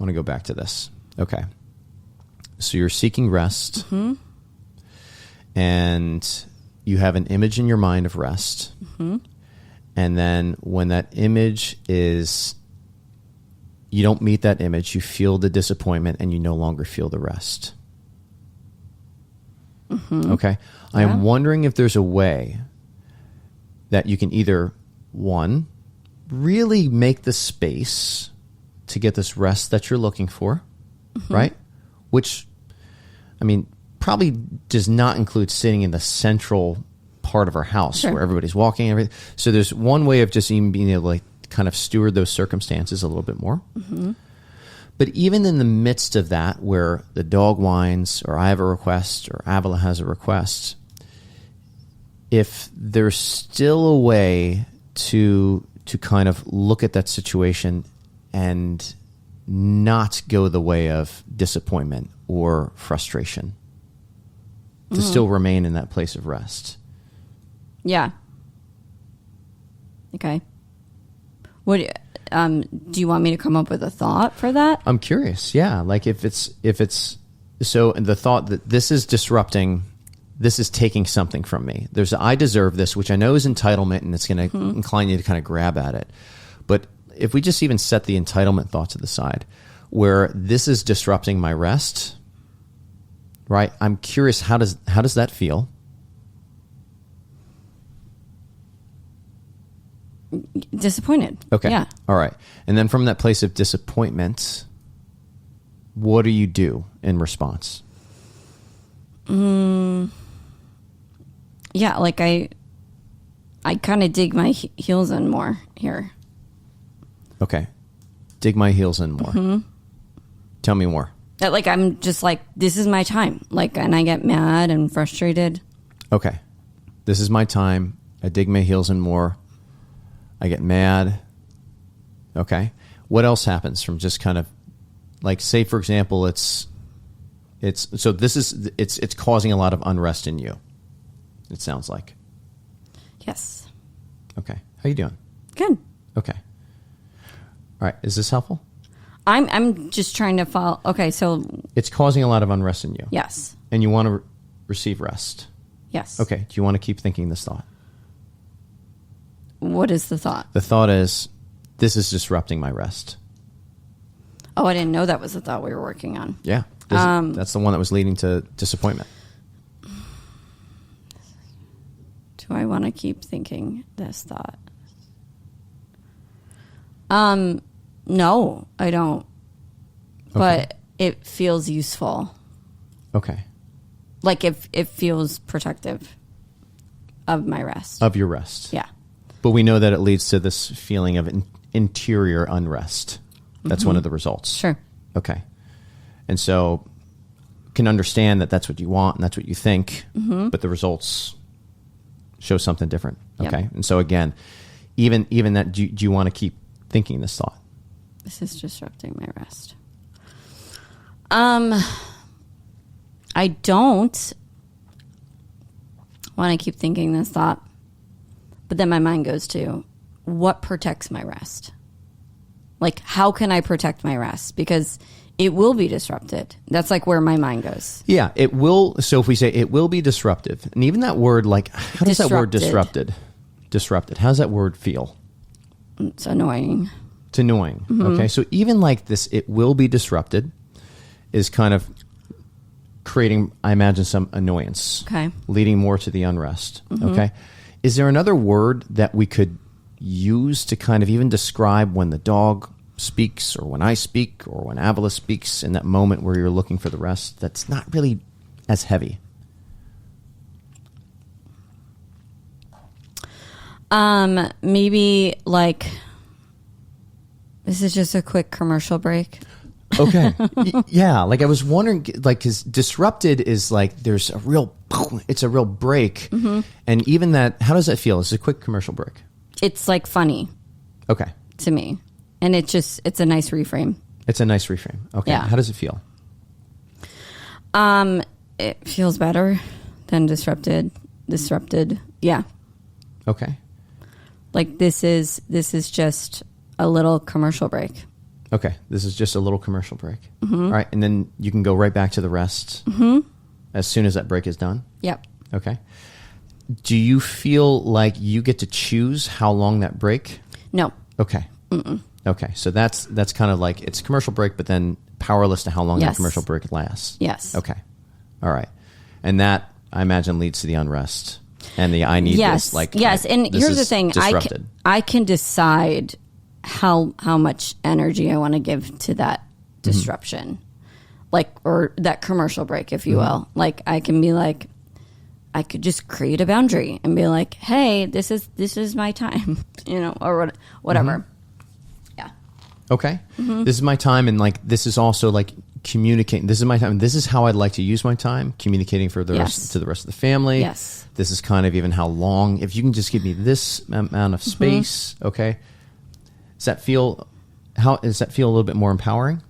to go back to this. Okay. So you're seeking rest, and you have an image in your mind of rest. Mm-hmm. And then when that image is, you don't meet that image, you feel the disappointment and you no longer feel the rest. Mm-hmm. Okay. Yeah. I am wondering if there's a way that you can either, one, really make the space to get this rest that you're looking for, right? Which, I mean, probably does not include sitting in the central part of our house where everybody's walking and everything. So there's one way of just even being able to like kind of steward those circumstances a little bit more. Mm-hmm. But even in the midst of that, where the dog whines or I have a request or Avila has a request, if there's still a way to kind of look at that situation and not go the way of disappointment or frustration, to still remain in that place of rest. Yeah. Okay. What do you want me to come up with a thought for that? I'm curious. Yeah, like if it's so the thought that this is disrupting, this is taking something from me. There's a, I deserve this, which I know is entitlement, and it's going to incline you to kind of grab at it. But if we just even set the entitlement thought to the side, where this is disrupting my rest, right? I'm curious, how does that feel? Disappointed. Okay. Yeah. All right. And then from that place of disappointment, what do you do in response? Yeah, like I kind of dig my heels in more here. Okay. Dig my heels in more. Mm-hmm. Tell me more. That, like, I'm just like, this is my time. Like, and I get mad and frustrated. Okay. This is my time. I dig my heels in more. I get mad. Okay. What else happens from just kind of like, say, for example, it's causing a lot of unrest in you. It sounds like. Yes. Okay. How you doing? Good. Okay. All right. Is this helpful? I'm just trying to follow. Okay. So it's causing a lot of unrest in you. Yes. And you want to receive rest. Yes. Okay. Do you want to keep thinking this thought? What is the thought? The thought is, this is disrupting my rest. Oh, I didn't know that was the thought we were working on. Yeah. That's the one that was leading to disappointment. Do I want to keep thinking this thought? No, I don't. Okay. But it feels useful. Okay. Like it feels protective of my rest. Of your rest. Yeah. But we know that it leads to this feeling of interior unrest. That's one of the results. Sure. Okay. And so can understand that that's what you want and that's what you think, but the results show something different. Okay. Yep. And so again, even that, do you want to keep thinking this thought? This is disrupting my rest. I don't want to keep thinking this thought, but then my mind goes to what protects my rest? Like, how can I protect my rest? Because it will be disrupted. That's like where my mind goes. Yeah, it will. So if we say it will be disruptive, and even that word, like, how does that word disrupted? Disrupted. How does that word feel? It's annoying. It's annoying. Mm-hmm. Okay. So even like this, it will be disrupted is kind of creating, I imagine, some annoyance. Okay. Leading more to the unrest. Mm-hmm. Okay. Is there another word that we could use to kind of even describe when the dog speaks or when I speak or when Avila speaks in that moment where you're looking for the rest that's not really as heavy? Maybe like, this is just a quick commercial break. Okay. Yeah. Like I was wondering, like, cause disrupted is like, it's a real break. Mm-hmm. And even that, how does that feel? It's a quick commercial break. It's like funny. Okay. To me. And it's a nice reframe. It's a nice reframe. Okay. Yeah. How does it feel? It feels better than disrupted. Yeah. Okay. Like this is just a little commercial break. Okay. This is just a little commercial break. Mm-hmm. All right. And then you can go right back to the rest as soon as that break is done. Yep. Okay. Do you feel like you get to choose how long that break? No. Okay. Okay. So that's kind of like it's a commercial break, but then powerless to how long that commercial break lasts. Yes. Okay. All right. And that, I imagine, leads to the unrest and the I need this. Like, yes. And here's the thing. I can decide how much energy I want to give to that disruption, like, or that commercial break, if you will. Like, I can be like, I could just create a boundary and be like, hey, this is my time, or whatever. Yeah. Okay. This is my time. And like, this is also like communicating. This is my time. This is how I'd like to use my time, communicating for the rest to the rest of the family. Yes. This is kind of even how long, if you can just give me this amount of space. Okay. Does that feel a little bit more empowering?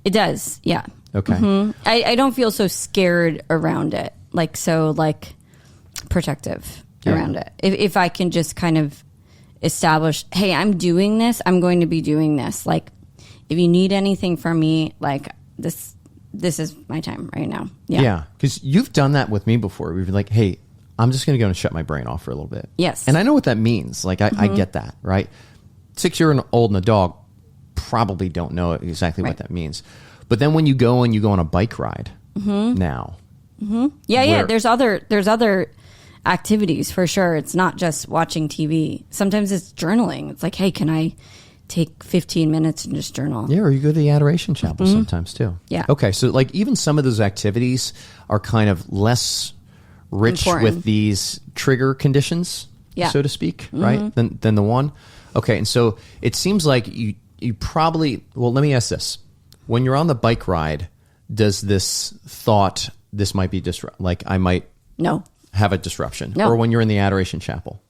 It does. Yeah. Okay. I don't feel so scared around it. Like, so like protective around it. If I can just kind of establish, hey, I'm doing this, I'm going to be doing this. Like, if you need anything from me, like this is my time right now. Yeah. Because you've done that with me before. We've been like, hey, I'm just going to go and shut my brain off for a little bit. Yes. And I know what that means. Like, I get that, right? 6-year-old and a dog probably don't know exactly what that means. But then when you go on a bike ride now. Yeah. There's other activities for sure. It's not just watching TV. Sometimes it's journaling. It's like, hey, can I take 15 minutes and just journal? Yeah, or you go to the Adoration Chapel sometimes too. Yeah. Okay, so like even some of those activities are kind of less rich with these trigger conditions, so to speak, right? Than the one. Okay, and so it seems like you probably, well, let me ask this. When you're on the bike ride, does this thought, this might be like I might have a disruption? No. Or when you're in the Adoration Chapel?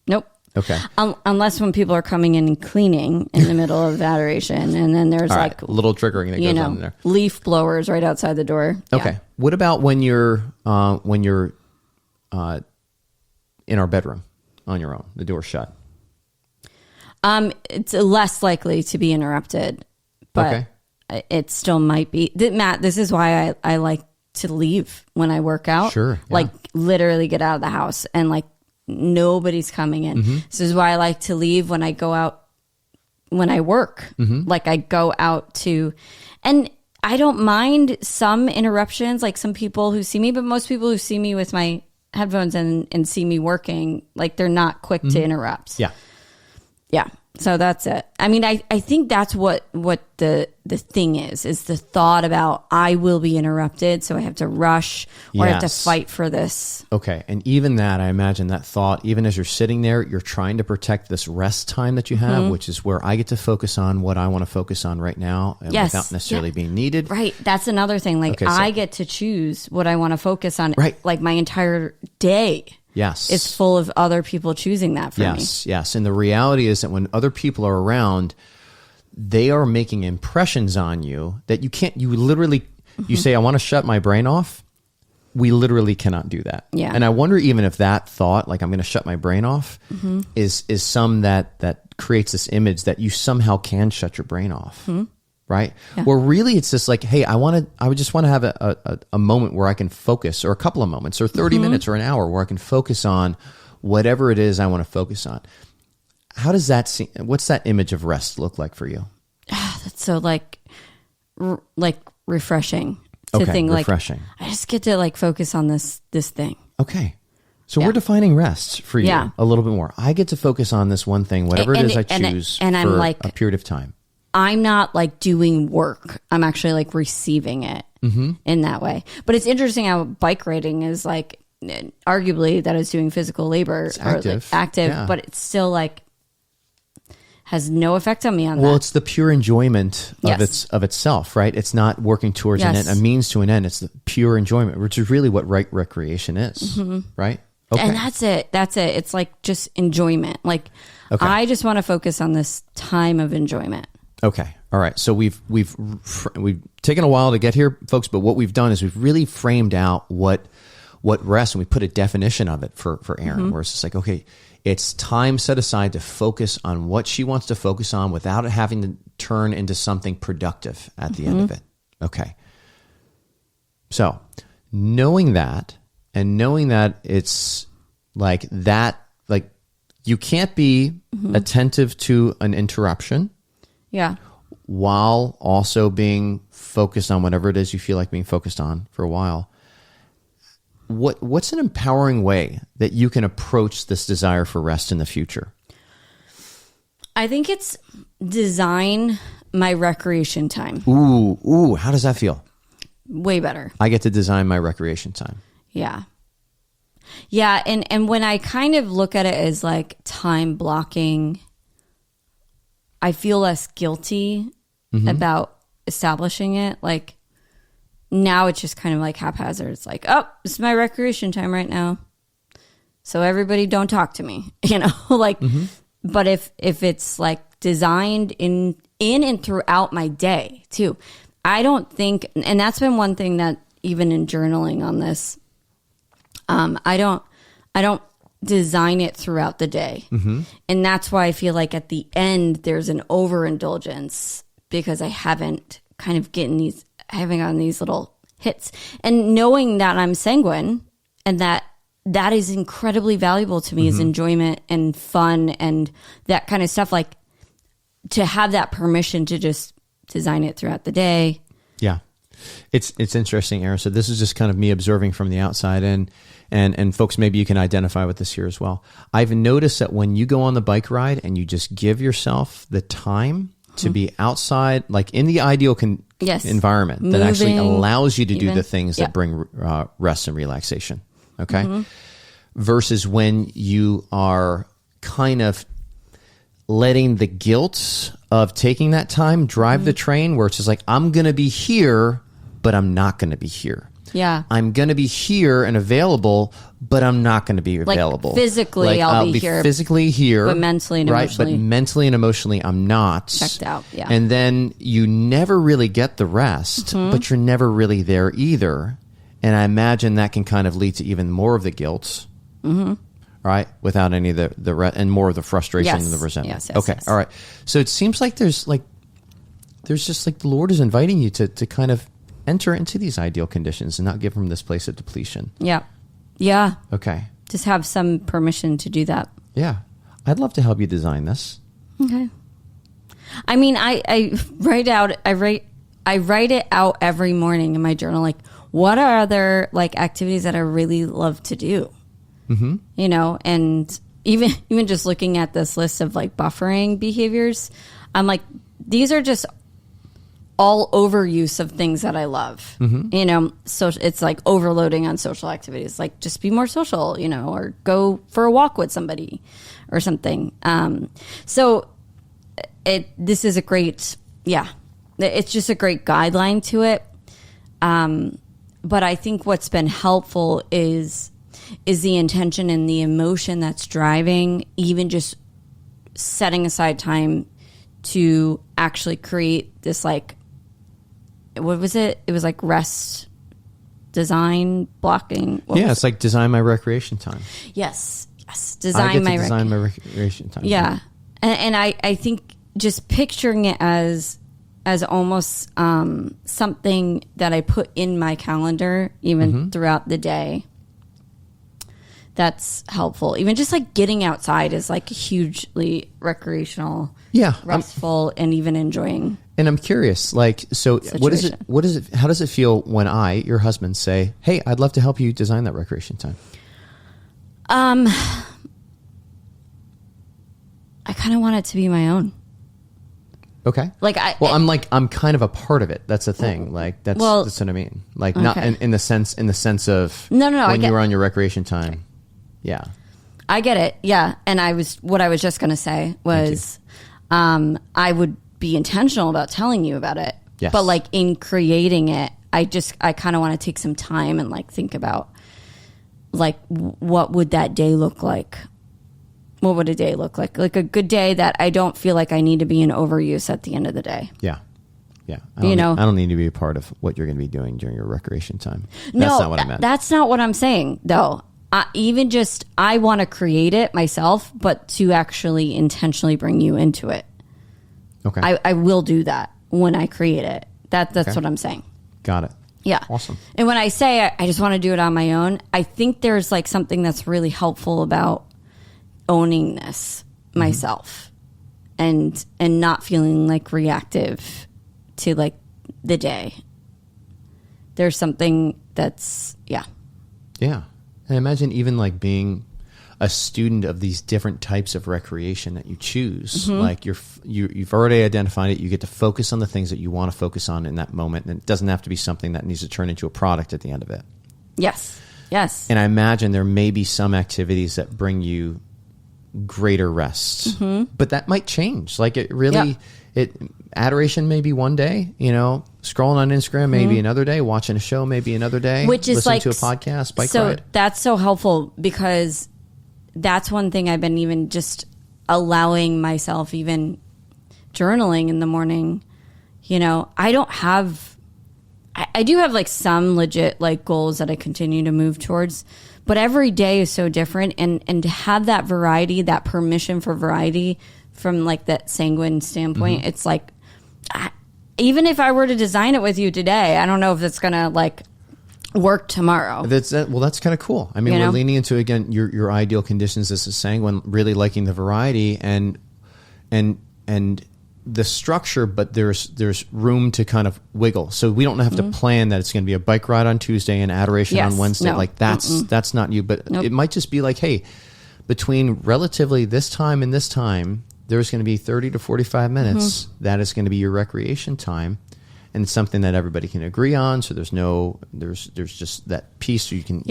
Nope. Okay. Unless when people are coming in and cleaning in the middle of adoration, and then there's like a little triggering that goes on there. Leaf blowers right outside the door. Okay. Yeah. What about when you're in our bedroom on your own, the door shut? It's less likely to be interrupted, but it still might be. Matt, this is why I like to leave when I work out. Sure. Yeah. Like literally get out of the house and like nobody's coming in. This is why I like to leave when I go out, when I work. Like I go out to, and I don't mind some interruptions, like some people who see me, but most people who see me with my headphones and see me working, like they're not quick to interrupt. Yeah. Yeah. So that's it. I mean, I think that's what the thing is the thought about I will be interrupted, so I have to rush or I have to fight for this. Okay. And even that, I imagine that thought, even as you're sitting there, you're trying to protect this rest time that you have, which is where I get to focus on what I want to focus on right now without necessarily being needed. Right. That's another thing. Like I get to choose what I want to focus on. Right. Like my entire day. Yes. It's full of other people choosing that for me. Yes. And the reality is that when other people are around, they are making impressions on you that you can't, you literally, you say, I want to shut my brain off. We literally cannot do that. Yeah. And I wonder even if that thought, like I'm going to shut my brain off, is some that creates this image that you somehow can shut your brain off. Right? Yeah. Well, really, it's just like, hey, I would just want to have a moment where I can focus, or a couple of moments, or 30 minutes, or an hour where I can focus on whatever it is I want to focus on. How does that seem? What's that image of rest look like for you? That's so like refreshing to think refreshing. Like I just get to like focus on this thing. Okay. So we're defining rest for you a little bit more. I get to focus on this one thing, whatever it is I choose for I'm like, a period of time. I'm not like doing work. I'm actually like receiving it in that way. But it's interesting how bike riding is like, arguably that is doing physical labor. It's active. Or like but it's still like has no effect on me on that. Well, it's the pure enjoyment of itself, right? It's not working towards an end, a means to an end. It's the pure enjoyment, which is really what recreation is, right? Okay. And that's it. It's like just enjoyment. Like I just want to focus on this time of enjoyment. Okay. All right. So we've taken a while to get here, folks, but what we've done is we've really framed out what rest, and we put a definition of it for Erin, where it's just like, okay, it's time set aside to focus on what she wants to focus on without it having to turn into something productive at the end of it. Okay. So knowing that, and knowing that it's like that, like you can't be attentive to an interruption. Yeah. While also being focused on whatever it is you feel like being focused on for a while. What's an empowering way that you can approach this desire for rest in the future? I think it's design my recreation time. Ooh, how does that feel? Way better. I get to design my recreation time. Yeah. Yeah, and when I kind of look at it as like time blocking, I feel less guilty about establishing it. Like now it's just kind of like haphazard. It's like, oh, this is my recreation time right now. So everybody don't talk to me, like, but if it's like designed in and throughout my day too, I don't think, and that's been one thing that even in journaling on this, I don't design it throughout the day. And that's why I feel like at the end, there's an overindulgence because I haven't kind of having on these little hits and knowing that I'm sanguine and that is incredibly valuable to me is enjoyment and fun and that kind of stuff. Like to have that permission to just design it throughout the day. Yeah. It's interesting, Erin. So this is just kind of me observing from the outside and folks, maybe you can identify with this here as well. I've noticed that when you go on the bike ride and you just give yourself the time to be outside, like in the ideal environment that actually allows you to do the things that bring rest and relaxation. Okay. Versus when you are kind of letting the guilt of taking that time drive the train where it's just like, I'm going to be here, but I'm not going to be here. Yeah. I'm going to be here and available, but I'm not going to be available. Like physically, I'll be here. Physically here. But mentally and emotionally. But mentally and emotionally, I'm not. Checked out, yeah. And then you never really get the rest, but you're never really there either. And I imagine that can kind of lead to even more of the guilt. Right? Without any of the and more of the frustration and the resentment. Yes, okay. Yes. All right. So it seems like there's just like the Lord is inviting you to kind of enter into these ideal conditions and not give them this place of depletion. Yeah. Yeah. Okay. Just have some permission to do that. Yeah. I'd love to help you design this. Okay. I mean, I write it out every morning in my journal. Like, what are other like activities that I really love to do? And even just looking at this list of like buffering behaviors, I'm like, these are just all overuse of things that I love. So it's like overloading on social activities, like just be more social, or go for a walk with somebody or something. So this is a great, it's just a great guideline to it. But I think what's been helpful is the intention and the emotion that's driving, even just setting aside time to actually create this, like, what was it? It was like rest, design, blocking. It's like design my recreation time. Yes. Design my recreation time. Yeah. And I think just picturing it as almost something that I put in my calendar even throughout the day. That's helpful. Even just like getting outside is like hugely recreational, restful, and even enjoying. And I'm curious, like, so situation. How does it feel when I, your husband, say, hey, I'd love to help you design that recreation time? I kind of want it to be my own. Okay. I'm kind of a part of it. That's the thing. Like that's what I mean. Like not in the sense of no. When you were on your recreation time. Okay. Yeah. I get it. Yeah. And what I was just going to say was, I would be intentional about telling you about it. Yes. But like in creating it, I kind of want to take some time and like think about like, what would that day look like? What would a day look like? Like a good day that I don't feel like I need to be in overuse at the end of the day. Yeah. Yeah. I don't need to be a part of what you're going to be doing during your recreation time. That's not what I meant. That's not what I'm saying, though. I want to create it myself, but to actually intentionally bring you into it. Okay. I will do that when I create it. That's what I'm saying. Got it. Yeah. Awesome. And when I say I just want to do it on my own, I think there's like something that's really helpful about owning this myself and not feeling like reactive to like the day. There's something that's, Yeah. And imagine even like being a student of these different types of recreation that you choose. Like you've already identified it. You get to focus on the things that you want to focus on in that moment. And it doesn't have to be something that needs to turn into a product at the end of it. Yes. And I imagine there may be some activities that bring you greater rest, but that might change. Like it really, adoration maybe one day, scrolling on Instagram maybe another day, watching a show maybe another day, which is listening like to a podcast, bike so ride. That's so helpful because that's one thing I've been even just allowing myself, even journaling in the morning. I don't have, I do have like some legit like goals that I continue to move towards, but every day is so different. And to have that variety, that permission for variety from like that sanguine standpoint, it's like, even if I were to design it with you today, I don't know if it's going to like work tomorrow. That's kind of cool. I mean, we're leaning into, again, your ideal conditions as a sanguine, really liking the variety and the structure, but there's room to kind of wiggle. So we don't have to plan that it's going to be a bike ride on Tuesday and adoration on Wednesday. No. Like that's not you, but it might just be like, hey, between relatively this time and this time, there's going to be 30 to 45 minutes. That is going to be your recreation time. And it's something that everybody can agree on. So there's just that piece so you can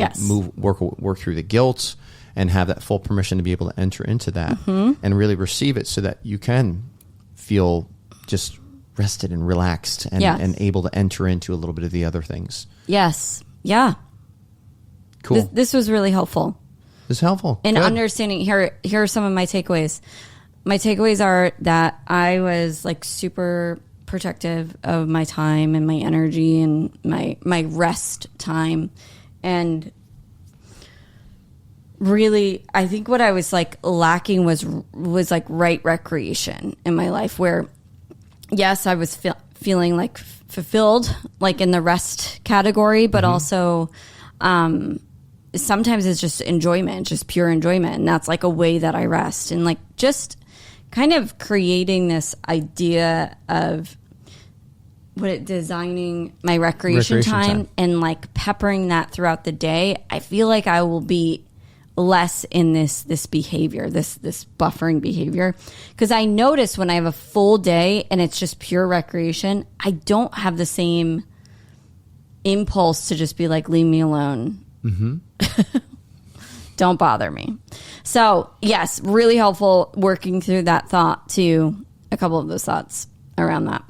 work through the guilt and have that full permission to be able to enter into that and really receive it so that you can feel just rested and relaxed and able to enter into a little bit of the other things. Yes. Yeah. Cool. This was really helpful. It's helpful. And Good. understanding, here are some of my takeaways. My takeaways are that I was like super protective of my time and my energy and my rest time. And really, I think what I was like lacking was like right recreation in my life where, yes, I was feeling like fulfilled, like in the rest category, but also sometimes it's just enjoyment, just pure enjoyment. And that's like a way that I rest and like just kind of creating this idea of designing my recreation time and like peppering that throughout the day. I feel like I will be less in this behavior, this buffering behavior. Because I notice when I have a full day and it's just pure recreation, I don't have the same impulse to just be like, leave me alone. Don't bother me. So yes, really helpful working through that thought too. A couple of those thoughts around that.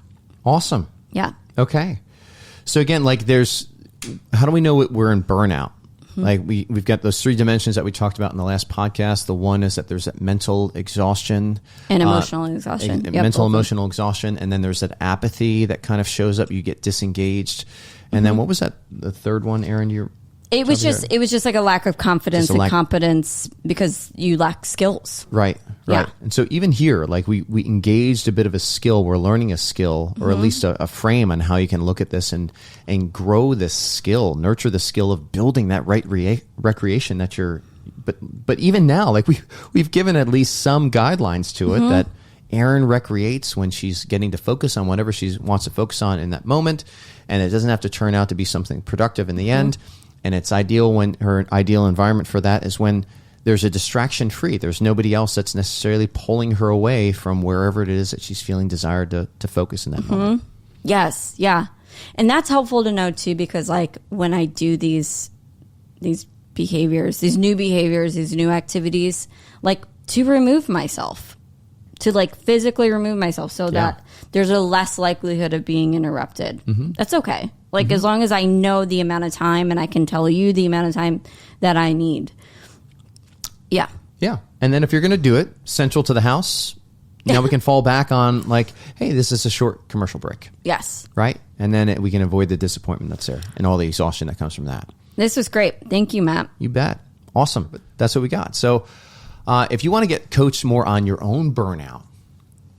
Awesome. Yeah. Okay. So again, like how do we know we're in burnout? Like we've got those three dimensions that we talked about in the last podcast. The one is that there's that mental exhaustion. And emotional exhaustion. Mental, emotional exhaustion. And then there's that apathy that kind of shows up. You get disengaged. And then what was that? The third one, Erin, It was just like a lack of confidence and competence because you lack skills. Right. Yeah. And so even here, like we engaged a bit of a skill. We're learning a skill or at least a frame on how you can look at this and grow this skill, nurture the skill of building that right recreation that but even now, like we've given at least some guidelines to it that Erin recreates when she's getting to focus on whatever she wants to focus on in that moment. And it doesn't have to turn out to be something productive in the end. And it's ideal when her ideal environment for that is when there's a distraction free. There's nobody else that's necessarily pulling her away from wherever it is that she's feeling desired to focus in that moment. Yes. Yeah. And that's helpful to know too, because like when I do these behaviors, these new activities, like to remove myself, to like physically remove myself so that there's a less likelihood of being interrupted. That's okay. Like as long as I know the amount of time and I can tell you the amount of time that I need. Yeah. Yeah. And then if you're going to do it central to the house, now we can fall back on like, hey, this is a short commercial break. Yes. Right. And then we can avoid the disappointment that's there and all the exhaustion that comes from that. This was great. Thank you, Matt. You bet. Awesome. That's what we got. So if you want to get coached more on your own burnout,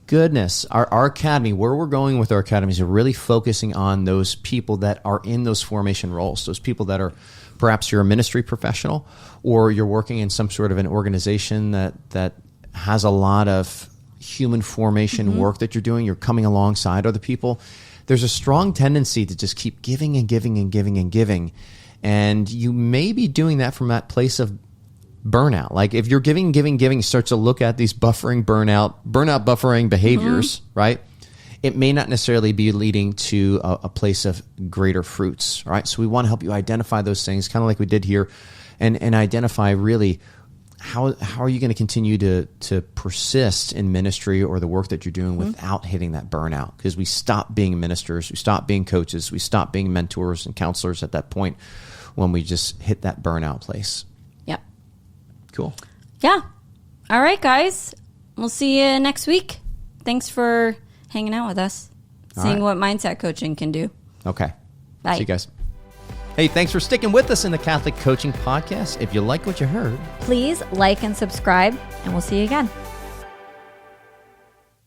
goodness. Our academy, where we're going with our academy is really focusing on those people that are in those formation roles, those people that are, perhaps you're a ministry professional or you're working in some sort of an organization that has a lot of human formation work that you're doing. You're coming alongside other people. There's a strong tendency to just keep giving and giving and giving and giving. And you may be doing that from that place of burnout. Like if you're giving, you start to look at these burnout buffering behaviors, right? It may not necessarily be leading to a place of greater fruits, right? So we want to help you identify those things, kind of like we did here, and identify really how are you going to continue to persist in ministry or the work that you're doing without hitting that burnout? Because we stop being ministers, we stop being coaches, we stop being mentors and counselors at that point when we just hit that burnout place. Yep. Cool. Yeah. All right, guys. We'll see you next week. Thanks for hanging out with us, seeing what mindset coaching can do. Okay. Bye. See you guys. Hey, thanks for sticking with us in the Catholic Coaching Podcast. If you like what you heard, please like and subscribe, and we'll see you again.